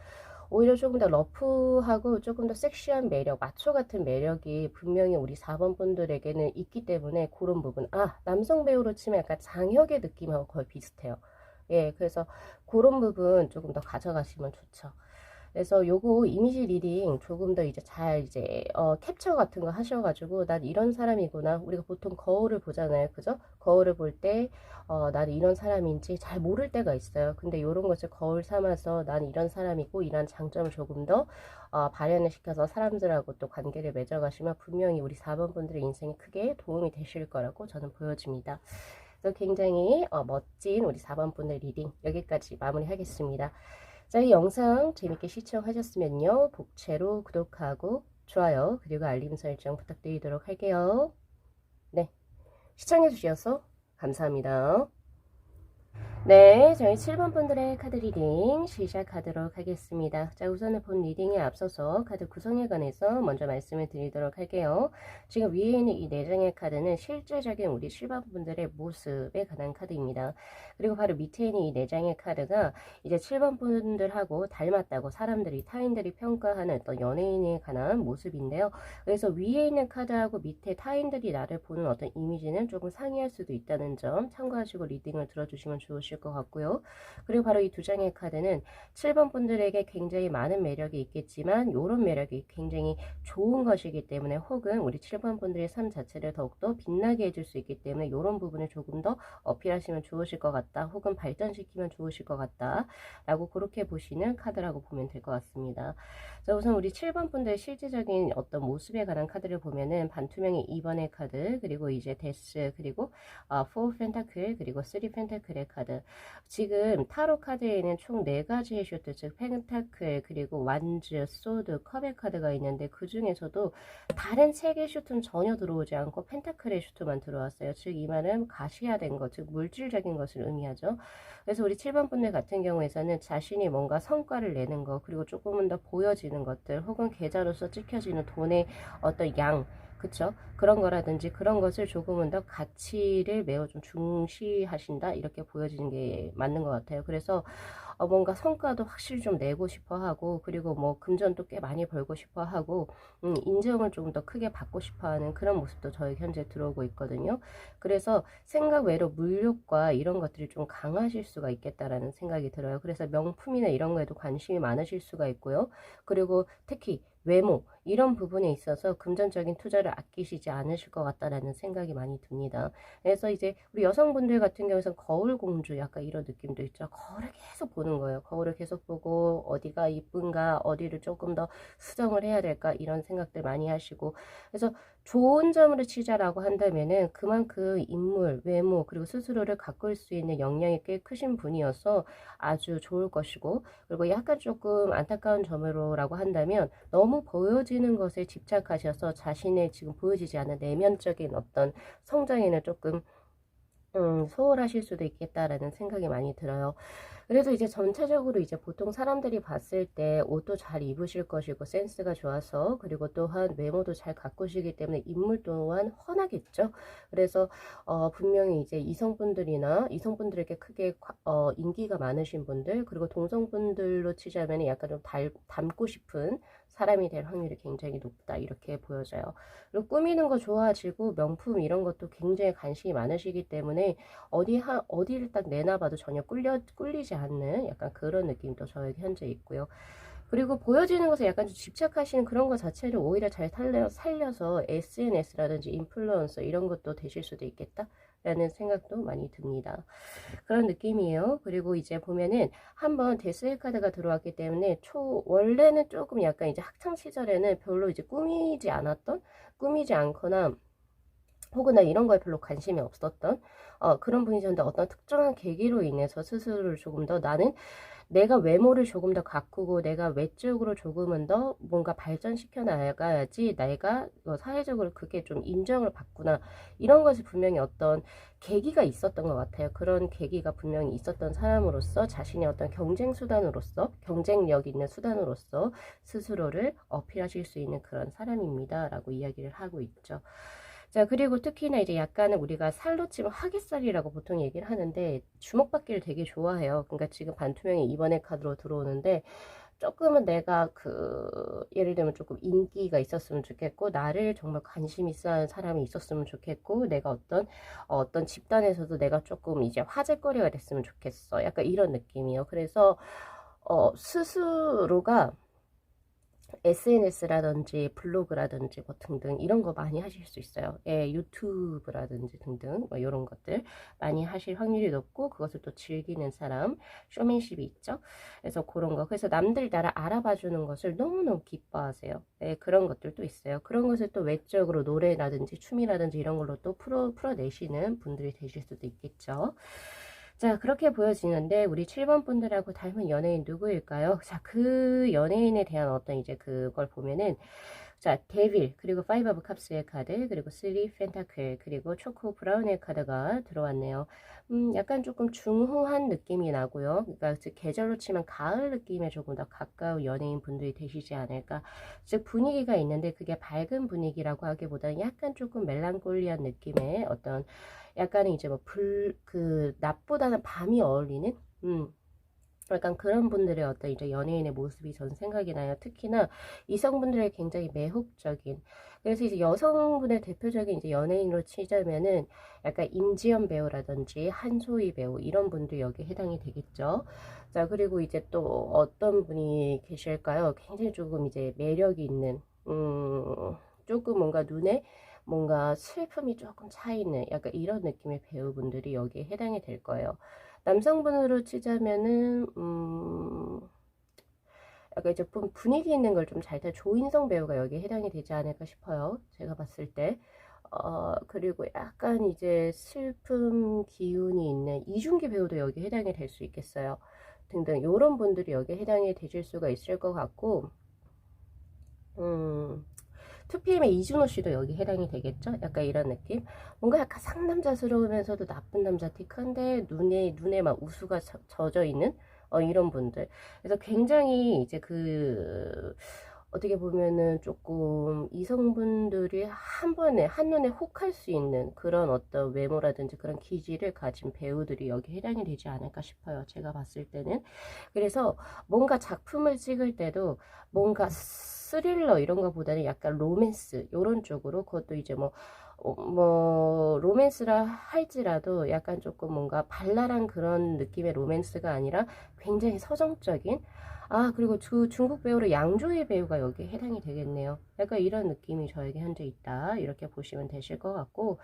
오히려 조금 더 러프하고 조금 더 섹시한 매력, 마초 같은 매력이 분명히 우리 4번 분들에게는 있기 때문에 그런 부분. 남성 배우로 치면 약간 장혁의 느낌하고 거의 비슷해요. 예, 그래서 그런 부분 조금 더 가져가시면 좋죠. 그래서 요거 이미지 리딩 조금 더 이제 잘 이제 캡처 같은 거 하셔가지고 난 이런 사람이구나. 우리가 보통 거울을 보잖아요, 그죠? 거울을 볼 때 난 이런 사람인지 잘 모를 때가 있어요. 근데 이런 것을 거울 삼아서 난 이런 사람이고 이런 장점을 조금 더 발현을 시켜서 사람들하고 또 관계를 맺어가시면 분명히 우리 4번 분들의 인생에 크게 도움이 되실 거라고 저는 보여집니다. 그래서 굉장히 멋진 우리 4번 분들 리딩 여기까지 마무리하겠습니다. 자, 이 영상 재밌게 시청하셨으면요, 복채로 구독하고 좋아요 그리고 알림 설정 부탁드리도록 할게요. 네, 시청해 주셔서 감사합니다. 네, 저희 7번 분들의 카드 리딩 시작하도록 하겠습니다. 자, 우선은 본 리딩에 앞서서 카드 구성에 관해서 먼저 말씀을 드리도록 할게요. 지금 위에 있는 이 4장의 카드는 실제적인 우리 7번 분들의 모습에 관한 카드입니다. 그리고 바로 밑에 있는 이 4장의 카드가 이제 7번 분들하고 닮았다고 사람들이, 타인들이 평가하는 어떤 연예인에 관한 모습인데요. 그래서 위에 있는 카드하고 밑에 타인들이 나를 보는 어떤 이미지는 조금 상이할 수도 있다는 점 참고하시고 리딩을 들어주시면 좋으실 좋으실 것 같고요. 그리고 바로 이 두 장의 카드는 7번 분들에게 굉장히 많은 매력이 있겠지만 이런 매력이 굉장히 좋은 것이기 때문에 혹은 우리 7번 분들의 삶 자체를 더욱더 빛나게 해줄 수 있기 때문에 이런 부분을 조금 더 어필하시면 좋으실 것 같다. 혹은 발전시키면 좋으실 것 같다. 라고 그렇게 보시는 카드라고 보면 될 것 같습니다. 자, 우선 우리 7번 분들의 실질적인 어떤 모습에 관한 카드를 보면은 반투명의 2번의 카드, 그리고 이제 데스, 그리고 4 펜타클, 그리고 3 펜타클의 카드. 지금 타로 카드에는 총 4가지의 슈트, 즉 펜타클, 그리고 완즈, 소드, 컵의 카드가 있는데 그 중에서도 다른 3개의 슈트는 전혀 들어오지 않고 펜타클의 슈트만 들어왔어요. 즉 이 말은 가시화된 것, 즉 물질적인 것을 의미하죠. 그래서 우리 7번 분들 같은 경우에서는 자신이 뭔가 성과를 내는 것, 그리고 조금은 더 보여지는 것들, 혹은 계좌로서 찍혀지는 돈의 어떤 양, 그쵸? 그런 거라든지 그런 것을 조금은 더 가치를 매우 좀 중시하신다, 이렇게 보여지는 게 맞는 것 같아요. 그래서 뭔가 성과도 확실히 좀 내고 싶어 하고, 그리고 뭐 금전도 꽤 많이 벌고 싶어 하고, 인정을 조금 더 크게 받고 싶어 하는 그런 모습도 저희 현재 들어오고 있거든요. 그래서 생각 외로 물욕과 이런 것들이 좀 강하실 수가 있겠다라는 생각이 들어요. 그래서 명품이나 이런 거에도 관심이 많으실 수가 있고요. 그리고 특히 외모 이런 부분에 있어서 금전적인 투자를 아끼시지 않으실 것 같다라는 생각이 많이 듭니다. 그래서 이제 우리 여성분들 같은 경우에는 거울 공주 약간 이런 느낌도 있죠. 거울을 계속 보는 거예요. 거울을 계속 보고 어디가 이쁜가, 어디를 조금 더 수정을 해야 될까, 이런 생각들 많이 하시고, 그래서 좋은 점으로 치자라고 한다면은 그만큼 인물, 외모, 그리고 스스로를 가꿀 수 있는 역량이 꽤 크신 분이어서 아주 좋을 것이고, 그리고 약간 조금 안타까운 점으로라고 한다면 너무 보여지는 것에 집착하셔서 자신의 지금 보여지지 않는 내면적인 어떤 성장에는 조금 소홀하실 수도 있겠다라는 생각이 많이 들어요. 그래도 이제 전체적으로 이제 보통 사람들이 봤을 때 옷도 잘 입으실 것이고 센스가 좋아서, 그리고 또한 외모도 잘 가꾸시기 때문에 인물 또한 훤하겠죠. 그래서 분명히 이제 이성분들에게 크게 인기가 많으신 분들, 그리고 동성분들로 치자면 약간 좀 닮고 싶은 사람이 될 확률이 굉장히 높다, 이렇게 보여져요. 그리고 꾸미는 거 좋아하시고 명품 이런 것도 굉장히 관심이 많으시기 때문에 어디를 딱 내놔봐도 전혀 꿀리지 않는 약간 그런 느낌도 저에게 현재 있고요. 그리고 보여지는 것에 약간 좀 집착하시는 그런 것 자체를 오히려 잘 살려서 SNS라든지 인플루언서 이런 것도 되실 수도 있겠다 라는 생각도 많이 듭니다. 그런 느낌이에요. 그리고 이제 보면은 한번 데스의 카드가 들어왔기 때문에 원래는 조금 약간 이제 학창 시절에는 별로 이제 꾸미지 않거나 혹은 나 이런 거에 별로 관심이 없었던 그런 분이셨는데, 어떤 특정한 계기로 인해서 스스로를 조금 더 내가 외모를 조금 더 가꾸고 내가 외적으로 조금은 더 뭔가 발전시켜 나가야지 내가 사회적으로 그게 좀 인정을 받구나, 이런 것이 분명히 어떤 계기가 있었던 것 같아요. 그런 계기가 분명히 있었던 사람으로서 자신의 어떤 경쟁력 있는 수단으로서 스스로를 어필하실 수 있는 그런 사람입니다 라고 이야기를 하고 있죠. 자, 그리고 특히나 이제 약간은 우리가 살로 치면 화개살이라고 보통 얘기를 하는데, 주목받기를 되게 좋아해요. 그러니까 지금 반투명이 이번에 카드로 들어오는데, 조금은 내가 예를 들면 조금 인기가 있었으면 좋겠고, 나를 정말 관심 있어 하는 사람이 있었으면 좋겠고, 내가 어떤 집단에서도 내가 조금 이제 화제거리가 됐으면 좋겠어. 약간 이런 느낌이에요. 그래서, 스스로가 SNS라든지 블로그라든지 뭐 등등 이런 거 많이 하실 수 있어요. 예, 유튜브라든지 등등 뭐 이런 것들 많이 하실 확률이 높고, 그것을 또 즐기는 사람, 쇼맨십이 있죠. 그래서 그런 거, 그래서 남들 나를 알아봐 주는 것을 너무너무 기뻐하세요. 예, 그런 것들도 있어요. 그런 것을 또 외적으로 노래라든지 춤이라든지 이런 걸로 또 풀어내시는 분들이 되실 수도 있겠죠. 자, 그렇게 보여지는데 우리 7번 분들하고 닮은 연예인 누구일까요? 자, 그 연예인에 대한 어떤 이제 그걸 보면은, 자, 데빌, 그리고 5 오브 컵스의 카드, 그리고 3 펜타클, 그리고 초코 브라운의 카드가 들어왔네요. 약간 조금 중후한 느낌이 나고요. 그러니까 즉 계절로 치면 가을 느낌에 조금 더 가까운 연예인 분들이 되시지 않을까. 즉 분위기가 있는데 그게 밝은 분위기라고 하기보다는 약간 조금 멜랑콜리한 느낌의 어떤, 약간은 이제 낮보다는 밤이 어울리는 약간 그런 분들의 어떤 이제 연예인의 모습이 저는 생각이 나요. 특히나 이성분들의 굉장히 매혹적인. 그래서 이제 여성분의 대표적인 이제 연예인으로 치자면은 약간 임지연 배우라든지 한소희 배우 이런 분들 여기에 해당이 되겠죠. 자, 그리고 이제 또 어떤 분이 계실까요? 굉장히 조금 이제 매력이 있는, 조금 뭔가 눈에 뭔가 슬픔이 조금 차 있는 약간 이런 느낌의 배우분들이 여기에 해당이 될 거예요. 남성분으로 치자면은 약간 이제 좀 분위기 있는 걸 좀 잘 타 조인성 배우가 여기에 해당이 되지 않을까 싶어요. 제가 봤을 때. 그리고 약간 이제 슬픔 기운이 있는 이중기 배우도 여기에 해당이 될 수 있겠어요. 등등 요런 분들이 여기에 해당이 되실 수가 있을 것 같고 2PM의 이준호 씨도 여기 해당이 되겠죠? 약간 이런 느낌? 뭔가 약간 상남자스러우면서도 나쁜 남자 틱한데 눈에 막 우수가 젖어 있는 이런 분들. 그래서 굉장히 이제 그 어떻게 보면은 조금 이성분들이 한 번에 한눈에 혹할 수 있는 그런 어떤 외모라든지 그런 기질을 가진 배우들이 여기 해당이 되지 않을까 싶어요. 제가 봤을 때는. 그래서 뭔가 작품을 찍을 때도 뭔가 스릴러 이런 거보다는 약간 로맨스 이런 쪽으로 그것도 이제 뭐 로맨스라 할지라도 약간 조금 뭔가 발랄한 그런 느낌의 로맨스가 아니라 굉장히 서정적인 그리고 중국 배우로 양조위 배우가 여기에 해당이 되겠네요. 약간 이런 느낌이 저에게 현재 있다 이렇게 보시면 되실 것 같고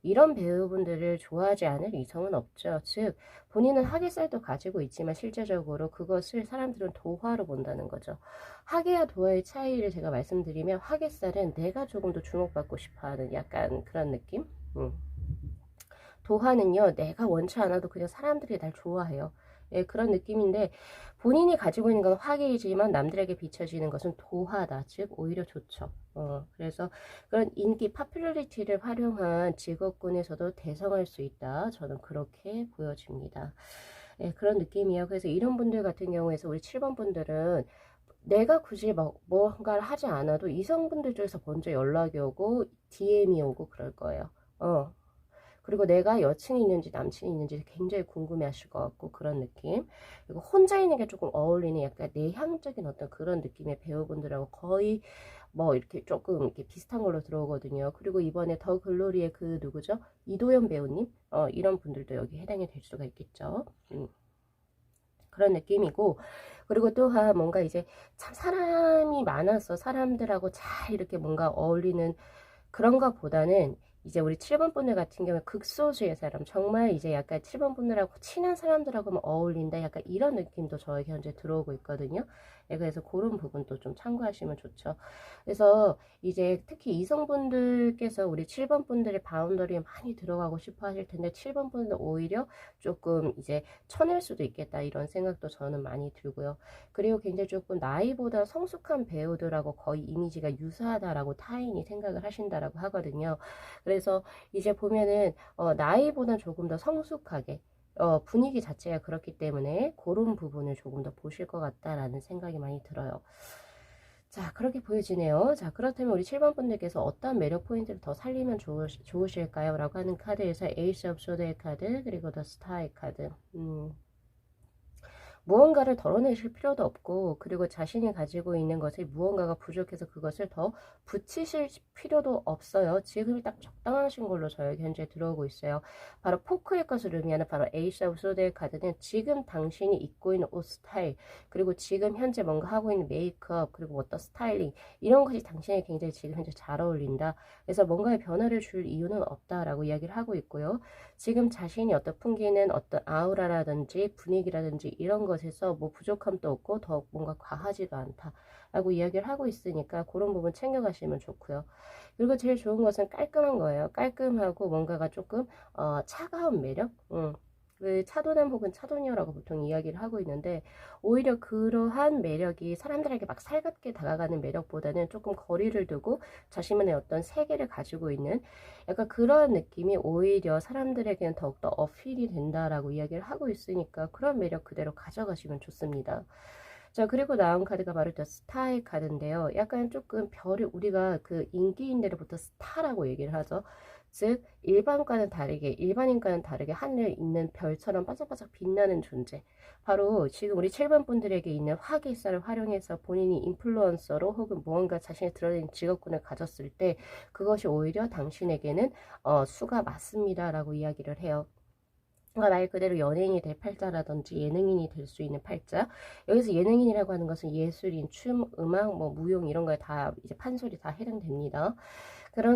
이런 배우분들을 좋아하지 않을 이성은 없죠. 즉 본인은 하계살도 가지고 있지만 실제적으로 그것을 사람들은 도화로 본다는 거죠. 하계와 도화의 차이를 제가 말씀드리면 하계살은 내가 조금 더 주목받고 싶어하는 약간 그런 느낌? 도화는요, 내가 원치 않아도 그냥 사람들이 날 좋아해요. 예, 그런 느낌인데 본인이 가지고 있는 건 화기이지만 남들에게 비춰지는 것은 도화다. 즉 오히려 좋죠. 그래서 그런 인기 파퓰러리티를 활용한 직업군에서도 대성할 수 있다. 저는 그렇게 보여집니다. 예, 그런 느낌이에요. 그래서 이런 분들 같은 경우에서 우리 7번 분들은 내가 굳이 뭔가를 하지 않아도 이성분들 중에서 먼저 연락이 오고 DM이 오고 그럴 거예요. 그리고 내가 여친이 있는지 남친이 있는지 굉장히 궁금해 하실 것 같고 그런 느낌. 그리고 혼자 있는 게 조금 어울리는 약간 내향적인 어떤 그런 느낌의 배우분들하고 거의 뭐 이렇게 조금 이렇게 비슷한 걸로 들어오거든요. 그리고 이번에 더 글로리의 그 누구죠? 이도현 배우님? 이런 분들도 여기 해당이 될 수가 있겠죠. 그런 느낌이고 그리고 또한 뭔가 이제 참 사람이 많아서 사람들하고 잘 이렇게 뭔가 어울리는 그런 것보다는 이제 우리 7번 분들 같은 경우에 극소수의 사람 정말 이제 약간 7번 분들하고 친한 사람들하고만 어울린다 약간 이런 느낌도 저에게 현재 들어오고 있거든요. 네, 그래서 그런 부분도 좀 참고하시면 좋죠. 그래서 이제 특히 이성분들께서 우리 7번 분들의 바운더리에 많이 들어가고 싶어 하실 텐데 7번 분들 오히려 조금 이제 쳐낼 수도 있겠다 이런 생각도 저는 많이 들고요. 그리고 굉장히 조금 나이보다 성숙한 배우들하고 거의 이미지가 유사하다라고 타인이 생각을 하신다라고 하거든요. 그래서 이제 보면은 나이보다 조금 더 성숙하게 분위기 자체가 그렇기 때문에 그런 부분을 조금 더 보실 것 같다라는 생각이 많이 들어요. 자, 그렇게 보여지네요. 자, 그렇다면 우리 7번 분들께서 어떤 매력 포인트를 더 살리면 좋으실까요? 라고 하는 카드에서 에이스 오브 소드의 카드, 그리고 더 스타의 카드. 무언가를 덜어내실 필요도 없고 그리고 자신이 가지고 있는 것이 무언가가 부족해서 그것을 더 붙이실 필요도 없어요. 지금이 딱 적당하신 걸로 저에게 현재 들어오고 있어요. 바로 포크의 것을 의미하는 바로 에이스 오브 소드의 카드는 지금 당신이 입고 있는 옷 스타일 그리고 지금 현재 뭔가 하고 있는 메이크업 그리고 어떤 스타일링 이런 것이 당신에게 굉장히 지금 현재 잘 어울린다. 그래서 뭔가의 변화를 줄 이유는 없다라고 이야기를 하고 있고요. 지금 자신이 어떤 풍기는 어떤 아우라라든지 분위기라든지 이런 것에서 뭐 부족함도 없고 더 뭔가 과하지도 않다라고 이야기를 하고 있으니까 그런 부분 챙겨가시면 좋고요. 그리고 제일 좋은 것은 깔끔한 거예요. 깔끔하고 뭔가가 조금 차가운 매력? 그 차도남 혹은 차도녀라고 보통 이야기를 하고 있는데 오히려 그러한 매력이 사람들에게 막 살갑게 다가가는 매력보다는 조금 거리를 두고 자신만의 어떤 세계를 가지고 있는 약간 그런 느낌이 오히려 사람들에게는 더욱더 어필이 된다라고 이야기를 하고 있으니까 그런 매력 그대로 가져가시면 좋습니다. 자, 그리고 나온 카드가 바로 더 스타의 카드인데요. 약간 조금 별이 우리가 그 인기인들부터 스타라고 얘기를 하죠. 즉 일반과는 다르게, 일반인과는 다르게 하늘에 있는 별처럼 반짝반짝 빛나는 존재, 바로 지금 우리 7번 분들에게 있는 화기살을 활용해서 본인이 인플루언서로 혹은 무언가 자신의 드러낸 직업군을 가졌을 때 그것이 오히려 당신에게는 수가 맞습니다 라고 이야기를 해요. 그러니까 말 그대로 연예인이 될 팔자라든지 예능인이 될 수 있는 팔자. 여기서 예능인이라고 하는 것은 예술인, 춤, 음악, 뭐 무용 이런 거에 다 이제 판소리 다 해당됩니다.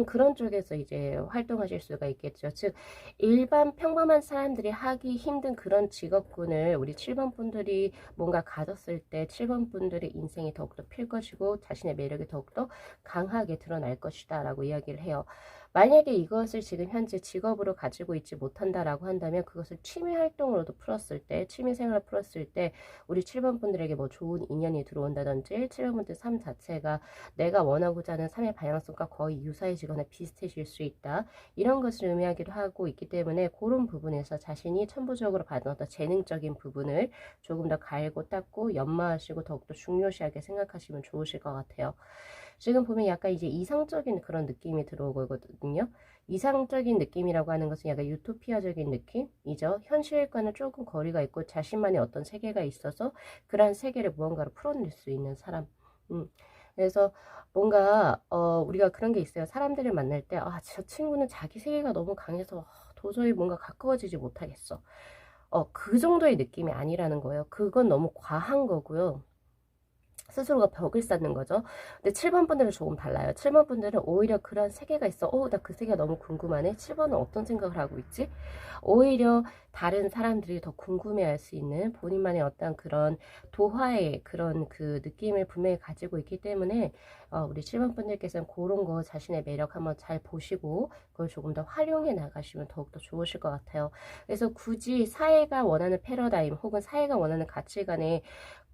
그런 쪽에서 이제 활동하실 수가 있겠죠. 즉 일반 평범한 사람들이 하기 힘든 그런 직업군을 우리 7번 분들이 뭔가 가졌을 때 7번 분들의 인생이 더욱더 필 것이고 자신의 매력이 더욱더 강하게 드러날 것이다 라고 이야기를 해요. 만약에 이것을 지금 현재 직업으로 가지고 있지 못한다라고 한다면 그것을 취미 활동으로도 풀었을 때, 취미 생활을 풀었을 때 우리 7번 분들에게 뭐 좋은 인연이 들어온다든지 7번 분들 삶 자체가 내가 원하고자 하는 삶의 방향성과 거의 유사해지거나 비슷해질 수 있다. 이런 것을 의미하기도 하고 있기 때문에 그런 부분에서 자신이 천부적으로 받은 어떤 재능적인 부분을 조금 더 갈고 닦고 연마하시고 더욱더 중요시하게 생각하시면 좋으실 것 같아요. 지금 보면 약간 이제 이상적인 그런 느낌이 들어오거든요. 이상적인 느낌이라고 하는 것은 약간 유토피아적인 느낌이죠. 현실과는 조금 거리가 있고 자신만의 어떤 세계가 있어서 그러한 세계를 무언가로 풀어낼 수 있는 사람. 그래서 뭔가 우리가 그런 게 있어요. 사람들을 만날 때 저 친구는 자기 세계가 너무 강해서 도저히 뭔가 가까워지지 못하겠어. 그 정도의 느낌이 아니라는 거예요. 그건 너무 과한 거고요. 스스로가 벽을 쌓는 거죠. 근데 7번 분들은 조금 달라요. 7번 분들은 오히려 그런 세계가 있어. 나 그 세계가 너무 궁금하네. 7번은 어떤 생각을 하고 있지? 오히려 다른 사람들이 더 궁금해할 수 있는 본인만의 어떤 그런 도화의 그런 그 느낌을 분명히 가지고 있기 때문에 우리 7번 분들께서는 그런 거 자신의 매력 한번 잘 보시고 그걸 조금 더 활용해 나가시면 더욱더 좋으실 것 같아요. 그래서 굳이 사회가 원하는 패러다임 혹은 사회가 원하는 가치관에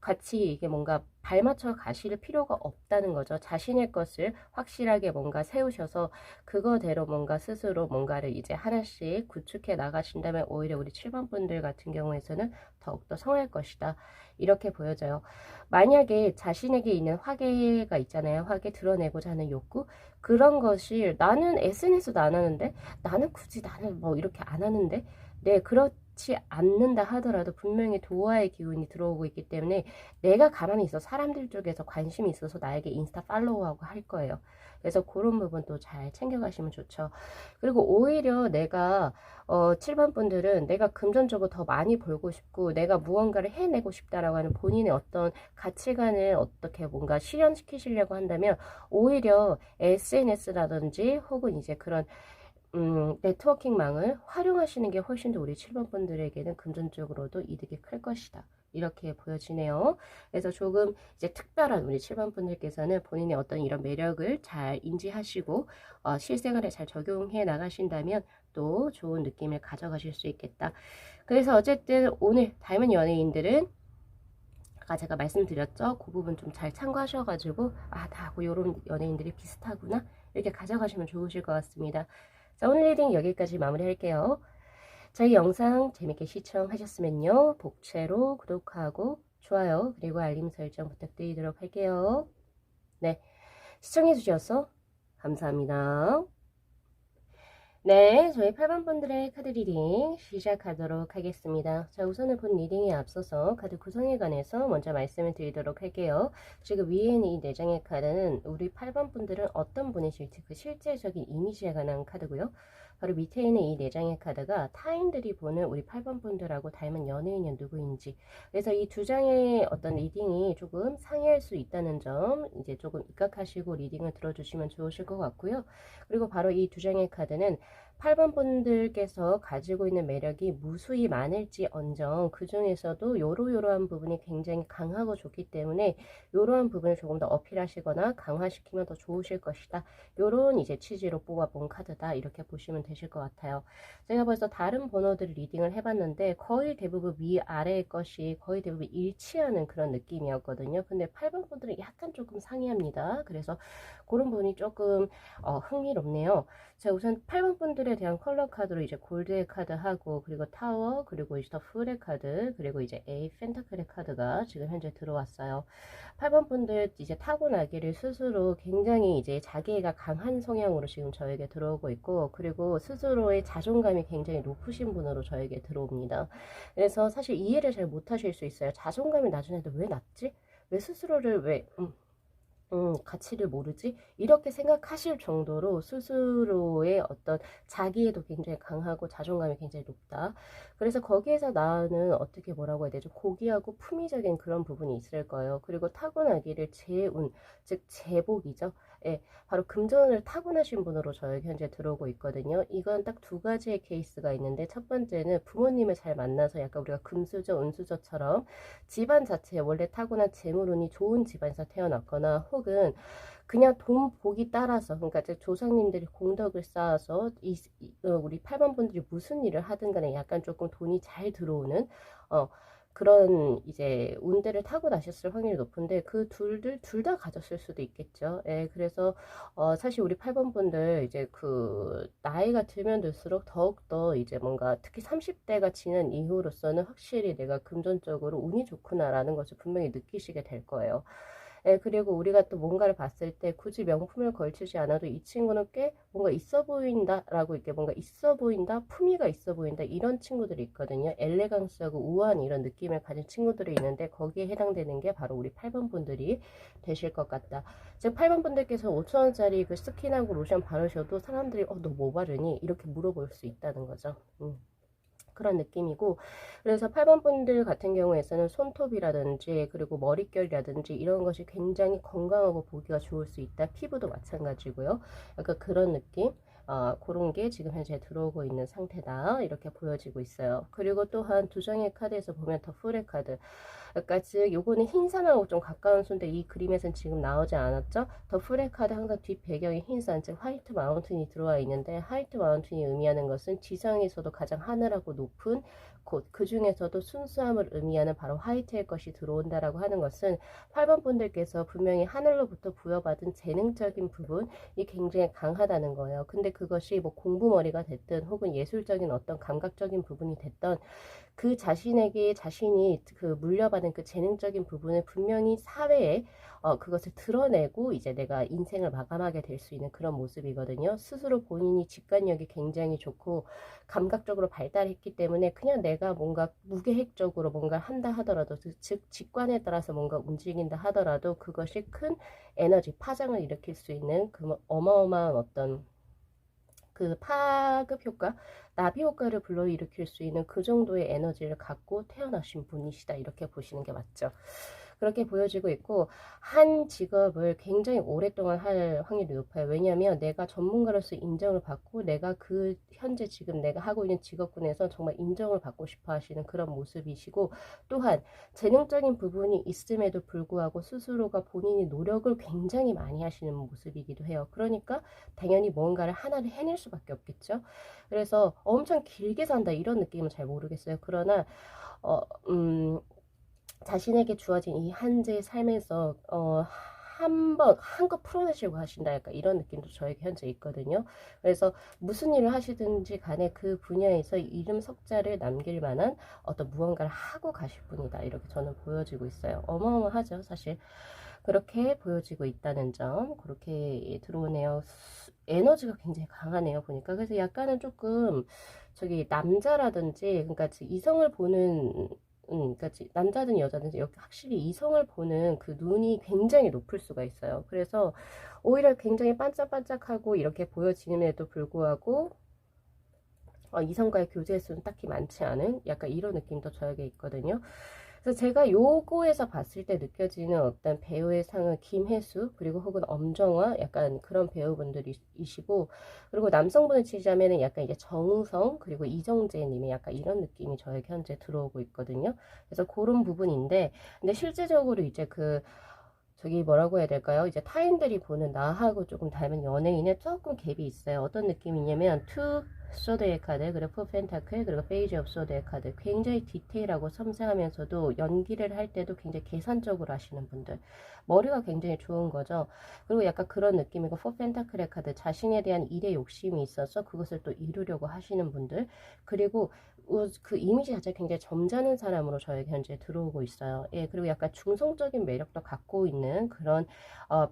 같이 이게 뭔가 발맞춰 가실 필요가 없다는 거죠. 자신의 것을 확실하게 뭔가 세우셔서 그거대로 뭔가 스스로 뭔가를 이제 하나씩 구축해 나가신다면 오히려 우리 7번 분들 같은 경우에서는 더욱더 성할 것이다. 이렇게 보여져요. 만약에 자신에게 있는 화계가 있잖아요. 화계 드러내고자 하는 욕구. 그런 것이 나는 SNS도 안 하는데 나는 굳이 나는 뭐 이렇게 안 하는데 네, 그렇지 않는다 하더라도 분명히 도화의 기운이 들어오고 있기 때문에 내가 가만히 있어 사람들 쪽에서 관심이 있어서 나에게 인스타 팔로우하고 할 거예요. 그래서 그런 부분도 잘 챙겨가시면 좋죠. 그리고 오히려 내가 7번 분들은 내가 금전적으로 더 많이 벌고 싶고 내가 무언가를 해내고 싶다라고 하는 본인의 어떤 가치관을 어떻게 뭔가 실현시키시려고 한다면 오히려 SNS라든지 혹은 이제 그런 네트워킹망을 활용하시는 게 훨씬 더 우리 7번 분들에게는 금전적으로도 이득이 클 것이다. 이렇게 보여지네요. 그래서 조금 이제 특별한 우리 7번 분들께서는 본인의 어떤 이런 매력을 잘 인지하시고 실생활에 잘 적용해 나가신다면 또 좋은 느낌을 가져가실 수 있겠다. 그래서 어쨌든 오늘 닮은 연예인들은 아까 제가 말씀드렸죠. 그 부분 좀 잘 참고하셔가지고 다 요런 연예인들이 비슷하구나 이렇게 가져가시면 좋으실 것 같습니다. 자, 오늘 리딩 여기까지 마무리할게요. 저희 영상 재밌게 시청하셨으면요. 복채로 구독하고 좋아요 그리고 알림 설정 부탁드리도록 할게요. 네, 시청해주셔서 감사합니다. 네, 저희 8번 분들의 카드 리딩 시작하도록 하겠습니다. 자, 우선은 본 리딩에 앞서서 카드 구성에 관해서 먼저 말씀을 드리도록 할게요. 지금 위에 있는 이 4장의 카드는 우리 8번 분들은 어떤 분이실지 그 실제적인 이미지에 관한 카드고요. 바로 밑에 있는 이 4장의 카드가 타인들이 보는 우리 8번 분들하고 닮은 연예인이 누구인지, 그래서 이 2장의 어떤 리딩이 조금 상이할 수 있다는 점 이제 조금 입각하시고 리딩을 들어주시면 좋으실 것 같고요. 그리고 바로 이 2장의 카드는 8번 분들께서 가지고 있는 매력이 무수히 많을지언정 그 중에서도 요러요러한 부분이 굉장히 강하고 좋기 때문에 요러한 부분을 조금 더 어필하시거나 강화시키면 더 좋으실 것이다. 요런 이제 취지로 뽑아본 카드다. 이렇게 보시면 되실 것 같아요. 제가 벌써 다른 번호들을 리딩을 해봤는데 거의 대부분 위아래의 것이 거의 대부분 일치하는 그런 느낌이었거든요. 근데 8번 분들은 약간 조금 상이합니다. 그래서 그런 부분이 조금 흥미롭네요. 자, 우선 8번 분들 핑크들에 대한 컬러 카드로 이제 골드의 카드 하고, 그리고 타워, 그리고 이제 더 풀의 카드, 그리고 이제 에이 펜타클의 카드가 지금 현재 들어왔어요. 8번 분들 이제 타고나기를 스스로 굉장히 이제 자기애가 강한 성향으로 지금 저에게 들어오고 있고, 그리고 스스로의 자존감이 굉장히 높으신 분으로 저에게 들어옵니다. 그래서 사실 이해를 잘 못하실 수 있어요. 자존감이 낮은애도 왜 낮지? 왜 스스로를 왜 가치를 모르지? 이렇게 생각하실 정도로 스스로의 어떤 자기애도 굉장히 강하고 자존감이 굉장히 높다. 그래서 거기에서 나는 어떻게 뭐라고 해야 되죠? 고귀하고 품위적인 그런 부분이 있을 거예요. 그리고 타고나기를 재운, 즉 재복이죠. 예, 바로 금전을 타고나신 분으로 저에게 현재 들어오고 있거든요. 이건 딱 두 가지의 케이스가 있는데, 첫 번째는 부모님을 잘 만나서 약간 우리가 금수저, 은수저처럼 집안 자체에 원래 타고난 재물운이 좋은 집안에서 태어났거나, 혹은 그냥 돈 복이 따라서, 그러니까 이제 조상님들이 공덕을 쌓아서 우리 8번 분들이 무슨 일을 하든 간에 약간 조금 돈이 잘 들어오는 그런 이제 운대를 타고 나셨을 확률이 높은데, 그 둘 다 가졌을 수도 있겠죠. 예, 그래서 사실 우리 8번 분들 이제 그 나이가 들면 들수록 더욱더 이제 뭔가 특히 30대가 지난 이후로서는 확실히 내가 금전적으로 운이 좋구나라는 것을 분명히 느끼시게 될 거예요. 예, 그리고 우리가 또 뭔가를 봤을 때 굳이 명품을 걸치지 않아도 이 친구는 꽤 뭔가 있어 보인다라고, 이렇게 뭔가 있어 보인다, 품위가 있어 보인다, 이런 친구들이 있거든요. 엘레강스하고 우아한 이런 느낌을 가진 친구들이 있는데, 거기에 해당되는 게 바로 우리 8번 분들이 되실 것 같다. 지금 8번 분들께서 5,000원짜리 그 스킨하고 로션 바르셔도 사람들이 너 뭐 바르니? 이렇게 물어볼 수 있다는 거죠. 그런 느낌이고, 그래서 8번 분들 같은 경우에서는 손톱이라든지 그리고 머릿결이라든지 이런 것이 굉장히 건강하고 보기가 좋을 수 있다. 피부도 마찬가지고요. 약간 그런 느낌, 그런 게 지금 현재 들어오고 있는 상태다, 이렇게 보여지고 있어요. 그리고 또한 두 장의 카드에서 보면 더 풀의 카드, 그러니까 즉 요거는 흰산하고 좀 가까운 수인데, 이 그림에서는 지금 나오지 않았죠. 더 풀의 카드 항상 뒷 배경이 흰산, 즉 화이트 마운틴이 들어와 있는데, 화이트 마운틴이 의미하는 것은 지상에서도 가장 하늘하고 높은 곳, 그 중에서도 순수함을 의미하는 바로 화이트의 것이 들어온다라고 하는 것은, 8번 분들께서 분명히 하늘로부터 부여받은 재능적인 부분이 굉장히 강하다는 거예요. 근데 그것이 뭐 공부머리가 됐든 혹은 예술적인 어떤 감각적인 부분이 됐던, 그 자신에게 자신이 그 물려받은 그 재능적인 부분을 분명히 사회에 그것을 드러내고 이제 내가 인생을 마감하게 될 수 있는 그런 모습이거든요. 스스로 본인이 직관력이 굉장히 좋고 감각적으로 발달했기 때문에, 그냥 내가 뭔가 무계획적으로 뭔가 한다 하더라도, 즉 직관에 따라서 뭔가 움직인다 하더라도 그것이 큰 에너지 파장을 일으킬 수 있는 그 어마어마한 어떤 그 파급 효과, 나비 효과를 불러일으킬 수 있는 그 정도의 에너지를 갖고 태어나신 분이시다, 이렇게 보시는 게 맞죠. 그렇게 보여지고 있고, 한 직업을 굉장히 오랫동안 할 확률이 높아요. 왜냐하면 내가 전문가로서 인정을 받고, 내가 그 현재 지금 내가 하고 있는 직업군에서 정말 인정을 받고 싶어 하시는 그런 모습이시고, 또한 재능적인 부분이 있음에도 불구하고 스스로가 본인이 노력을 굉장히 많이 하시는 모습이기도 해요. 그러니까 당연히 뭔가를 하나를 해낼 수밖에 없겠죠. 그래서 엄청 길게 산다 이런 느낌은 잘 모르겠어요. 그러나 자신에게 주어진 이 한재의 삶에서 한껏 풀어내시고 하신다, 약간 이런 느낌도 저에게 현재 있거든요. 그래서 무슨 일을 하시든지 간에 그 분야에서 이름 석자를 남길 만한 어떤 무언가를 하고 가실 분이다, 이렇게 저는 보여지고 있어요. 어마어마하죠, 사실. 그렇게 보여지고 있다는 점, 그렇게 들어오네요. 에너지가 굉장히 강하네요, 보니까. 그래서 약간은 조금 저기 남자라든지, 그러니까 이성을 보는 그러니까 남자든 여자든 여기 확실히 이성을 보는 그 눈이 굉장히 높을 수가 있어요. 그래서 오히려 굉장히 반짝반짝하고 이렇게 보여지는에도 불구하고 이성과의 교제 수는 딱히 많지 않은 약간 이런 느낌도 저에게 있거든요. 그래서 제가 요거에서 봤을 때 느껴지는 어떤 배우의 상은 김혜수, 그리고 혹은 엄정화, 약간 그런 배우분들이시고, 그리고 남성분을 치자면은 약간 이제 정우성, 그리고 이정재님의 약간 이런 느낌이 저에게 현재 들어오고 있거든요. 그래서 그런 부분인데, 근데 실제적으로 이제 그 저기 뭐라고 해야 될까요? 이제 타인들이 보는 나하고 조금 닮은 연예인에 조금 갭이 있어요. 어떤 느낌이냐면 투 소드의 카드, 그리고 포 펜타클, 그리고 페이지 오브 소드의 카드. 굉장히 디테일하고 섬세하면서도 연기를 할 때도 굉장히 계산적으로 하시는 분들. 머리가 굉장히 좋은 거죠. 그리고 약간 그런 느낌이고, 포 펜타클의 카드, 자신에 대한 일에 욕심이 있어서 그것을 또 이루려고 하시는 분들. 그리고 그 이미지 자체가 굉장히 점잖은 사람으로 저에게 현재 들어오고 있어요. 예, 그리고 약간 중성적인 매력도 갖고 있는 그런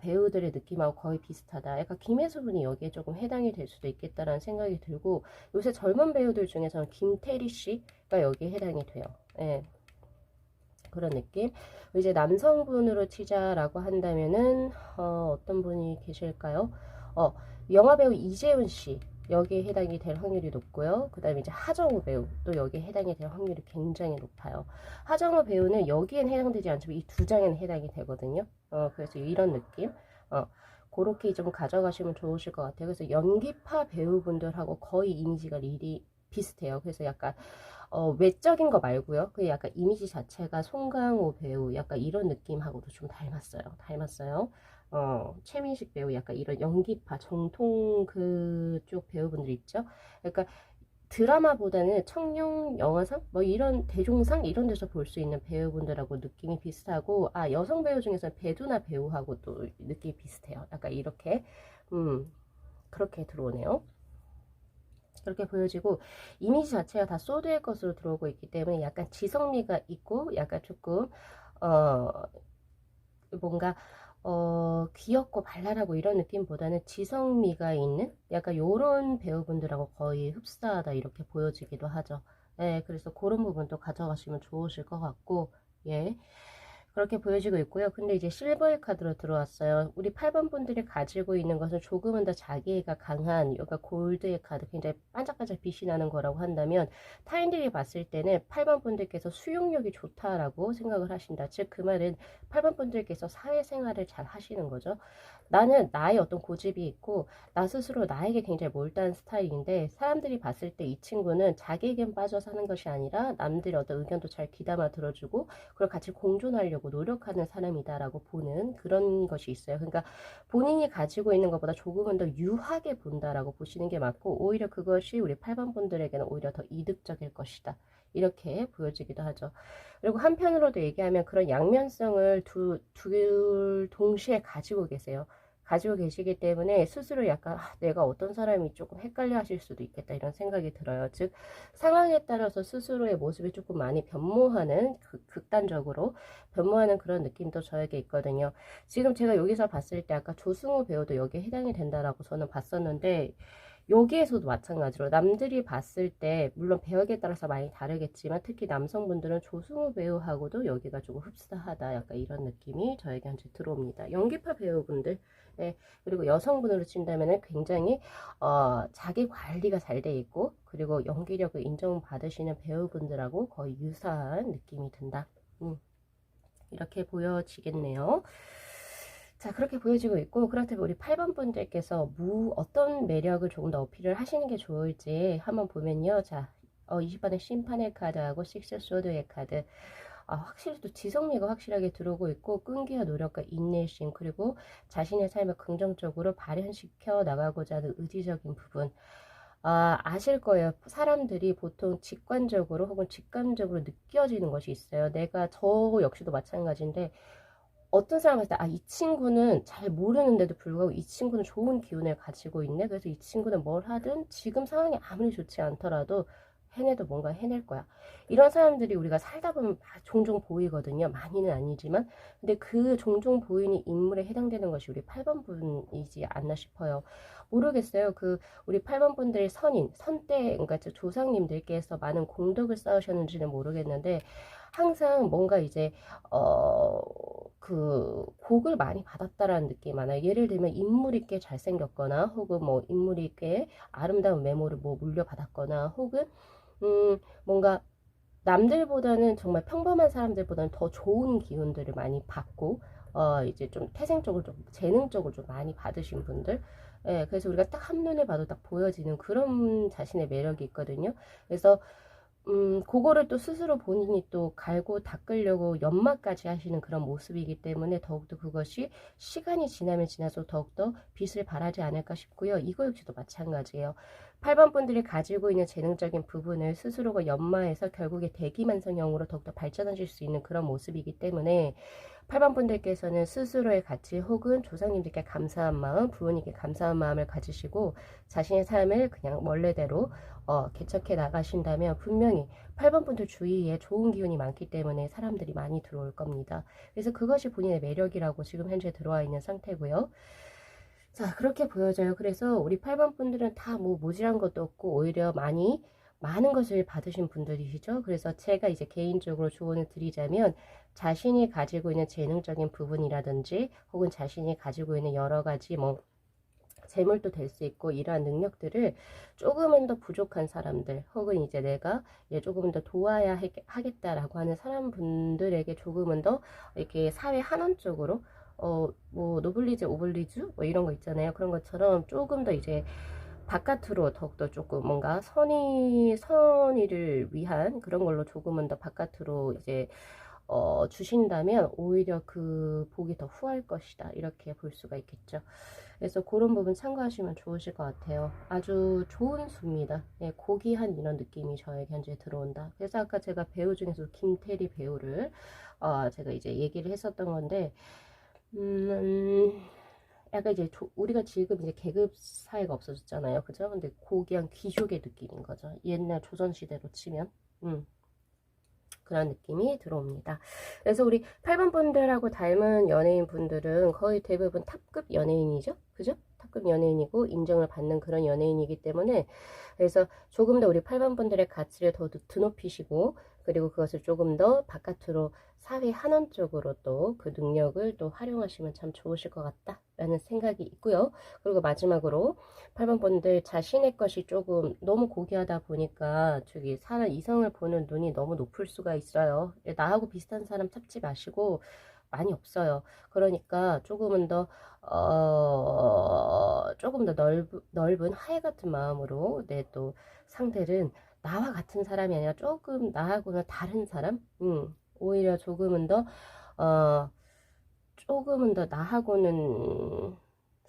배우들의 느낌하고 거의 비슷하다. 약간 김혜수 분이 여기에 조금 해당이 될 수도 있겠다라는 생각이 들고, 요새 젊은 배우들 중에서는 김태리 씨가 여기에 해당이 돼요. 예, 그런 느낌. 이제 남성분으로 치자라고 한다면은 어떤 분이 계실까요? 어, 영화배우 이재훈 씨 여기에 해당이 될 확률이 높고요. 그 다음에 이제 하정우 배우 또 여기에 해당이 될 확률이 굉장히 높아요. 하정우 배우는 여기엔 해당되지 않지만 이 두 장에는 해당이 되거든요. 그래서 이런 느낌. 그렇게 좀 가져가시면 좋으실 것 같아요. 그래서 연기파 배우분들하고 거의 이미지가 릴이 비슷해요. 그래서 약간 외적인 거 말고요. 그 약간 이미지 자체가 송강호 배우 약간 이런 느낌하고도 좀 닮았어요. 최민식 배우 약간 이런 연기파 정통 그쪽 배우분들 있죠. 그러니까 드라마보다는 청룡 영화상 뭐 이런 대종상 이런 데서 볼 수 있는 배우분들하고 느낌이 비슷하고, 여성 배우 중에서 배두나 배우하고 또 느낌이 비슷해요. 약간 이렇게 그렇게 들어오네요. 그렇게 보여지고, 이미지 자체가 다 소드의 것으로 들어오고 있기 때문에 약간 지성미가 있고 약간 조금 어 뭔가 귀엽고 발랄하고 이런 느낌보다는 지성미가 있는 약간 요런 배우분들하고 거의 흡사하다 이렇게 보여지기도 하죠. 네, 그래서 그런 부분도 가져가시면 좋으실 것 같고, 예. 그렇게 보여지고 있고요. 근데 이제 실버의 카드로 들어왔어요. 우리 8번 분들이 가지고 있는 것은 조금은 더 자기애가 강한, 여기가 골드의 카드, 굉장히 반짝반짝 빛이 나는 거라고 한다면, 타인들이 봤을 때는 8번 분들께서 수용력이 좋다라고 생각을 하신다. 즉, 그 말은 8번 분들께서 사회생활을 잘 하시는 거죠. 나는 나의 어떤 고집이 있고, 나 스스로 나에게 굉장히 몰두한 스타일인데, 사람들이 봤을 때 이 친구는 자기에겐 빠져 사는 것이 아니라 남들의 어떤 의견도 잘 귀담아 들어주고, 그걸 같이 공존하려고 노력하는 사람이다라고 보는 그런 것이 있어요. 그러니까 본인이 가지고 있는 것보다 조금은 더 유하게 본다라고 보시는 게 맞고, 오히려 그것이 우리 8번 분들에게는 오히려 더 이득적일 것이다. 이렇게 보여지기도 하죠. 그리고 한편으로도 얘기하면 그런 양면성을 둘 동시에 가지고 계세요. 가지고 계시기 때문에 스스로 약간 내가 어떤 사람이 조금 헷갈려 하실 수도 있겠다 이런 생각이 들어요. 즉 상황에 따라서 스스로의 모습이 조금 많이 변모하는 극단적으로 변모하는 그런 느낌도 저에게 있거든요. 지금 제가 여기서 봤을 때 아까 조승우 배우도 여기에 해당이 된다라고 저는 봤었는데, 여기에서도 마찬가지로 남들이 봤을 때 물론 배역에 따라서 많이 다르겠지만 특히 남성분들은 조승우 배우하고도 여기가 조금 흡사하다 약간 이런 느낌이 저에게 현재 들어옵니다. 연기파 배우분들, 네, 그리고 여성분으로 친다면 굉장히 자기 관리가 잘 돼 있고 그리고 연기력을 인정받으시는 배우분들하고 거의 유사한 느낌이 든다. 이렇게 보여지겠네요. 자, 그렇게 보여지고 있고, 그렇다면 우리 8번 분들께서 어떤 매력을 조금 더 어필을 하시는 게 좋을지 한번 보면요. 자, 20번의 심판의 카드하고 식스 소드의 카드. 확실히 또 지성미가 확실하게 들어오고 있고, 끈기와 노력과 인내심, 그리고 자신의 삶을 긍정적으로 발현시켜 나가고자 하는 의지적인 부분. 아실 거예요. 사람들이 보통 직관적으로 혹은 직감적으로 느껴지는 것이 있어요. 저 역시도 마찬가지인데, 어떤 사람한테 이 친구는 잘 모르는데도 불구하고 이 친구는 좋은 기운을 가지고 있네. 그래서 이 친구는 뭘 하든 지금 상황이 아무리 좋지 않더라도 해내도 뭔가 해낼 거야. 이런 사람들이 우리가 살다 보면 종종 보이거든요. 많이는 아니지만. 근데 그 종종 보이는 인물에 해당되는 것이 우리 8번 분이지 않나 싶어요. 모르겠어요. 우리 8번 분들의 선대, 그러니까 조상님들께서 많은 공덕을 쌓으셨는지는 모르겠는데, 항상 뭔가 이제 복을 많이 받았다라는 느낌이 많아요. 예를 들면 인물이 꽤 잘생겼거나 혹은 뭐 인물이 꽤 아름다운 외모를 뭐 물려받았거나 혹은 뭔가 남들보다는 정말 평범한 사람들보다는 더 좋은 기운들을 많이 받고 이제 좀 태생적으로 좀 재능적으로 좀 많이 받으신 분들. 그래서 우리가 딱 한눈에 봐도 딱 보여지는 그런 자신의 매력이 있거든요. 그래서 그거를 또 스스로 본인이 또 갈고 닦으려고 연마까지 하시는 그런 모습이기 때문에 더욱더 그것이 시간이 지나면 지나서 더욱더 빛을 발하지 않을까 싶고요. 이거 역시도 마찬가지예요. 8번 분들이 가지고 있는 재능적인 부분을 스스로가 연마해서 결국에 대기만성형으로 더욱더 발전하실 수 있는 그런 모습이기 때문에 8번 분들께서는 스스로의 가치 혹은 조상님들께 감사한 마음, 부모님께 감사한 마음을 가지시고 자신의 삶을 그냥 원래대로 개척해 나가신다면 분명히 8번 분들 주위에 좋은 기운이 많기 때문에 사람들이 많이 들어올 겁니다. 그래서 그것이 본인의 매력이라고 지금 현재 들어와 있는 상태고요. 자, 그렇게 보여져요. 그래서 우리 8번 분들은 다 뭐 모질한 것도 없고 오히려 많은 것을 받으신 분들이시죠. 그래서 제가 이제 개인적으로 조언을 드리자면 자신이 가지고 있는 재능적인 부분이라든지 혹은 자신이 가지고 있는 여러 가지 뭐 재물도 될 수 있고 이러한 능력들을 조금은 더 부족한 사람들 혹은 이제 내가 조금은 더 도와야 하겠다라고 하는 사람분들에게 조금은 더 이렇게 사회 한원적으로 뭐 노블리즈 오블리주 뭐 이런 거 있잖아요. 그런 것처럼 조금 더 이제 바깥으로 더욱더 조금 뭔가 선의를 위한 그런 걸로 조금은 더 바깥으로 이제 주신다면 오히려 그 복이 더 후할 것이다. 이렇게 볼 수가 있겠죠. 그래서 그런 부분 참고하시면 좋으실 것 같아요. 아주 좋은 수입니다. 예, 고귀한 이런 느낌이 저에게 현재 들어온다. 그래서 아까 제가 배우 중에서 김태리 배우를 제가 이제 얘기를 했었던 건데 약간 이제 우리가 지금 이제 계급 사회가 없어졌잖아요. 그죠? 근데 고귀한 귀족의 느낌인 거죠. 옛날 조선시대로 치면. 그런 느낌이 들어옵니다. 그래서 우리 8번 분들하고 닮은 연예인 분들은 거의 대부분 탑급 연예인이죠. 그죠? 탑급 연예인이고 인정을 받는 그런 연예인이기 때문에 그래서 조금 더 우리 8번 분들의 가치를 더 드높이시고 그리고 그것을 조금 더 바깥으로 사회 한원적으로 또 그 능력을 또 활용하시면 참 좋으실 것 같다 라는 생각이 있고요. 그리고 마지막으로 8번 분들 자신의 것이 조금 너무 고귀하다 보니까 저기 사람 이성을 보는 눈이 너무 높을 수가 있어요. 나하고 비슷한 사람 찾지 마시고 많이 없어요. 그러니까 조금은 더 조금 더 넓은 하해 같은 마음으로 내 또 상대는 나와 같은 사람이 아니라 조금 나하고는 다른 사람, 오히려 어, 조금은 더 나하고는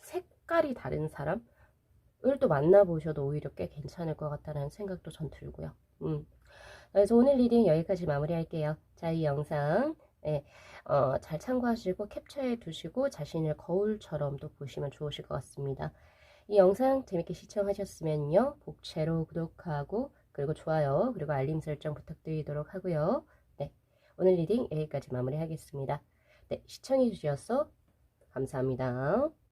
색깔이 다른 사람을 또 만나보셔도 오히려 꽤 괜찮을 것 같다는 생각도 전 들고요. 그래서 오늘 리딩 여기까지 마무리할게요. 자, 이 영상 네, 잘 참고하시고 캡처해 두시고 자신을 거울처럼 또 보시면 좋으실 것 같습니다. 이 영상 재밌게 시청하셨으면요. 복채로 구독하고 그리고 좋아요 그리고 알림 설정 부탁드리도록 하고요. 네, 오늘 리딩 여기까지 마무리하겠습니다. 네, 시청해 주셔서 감사합니다.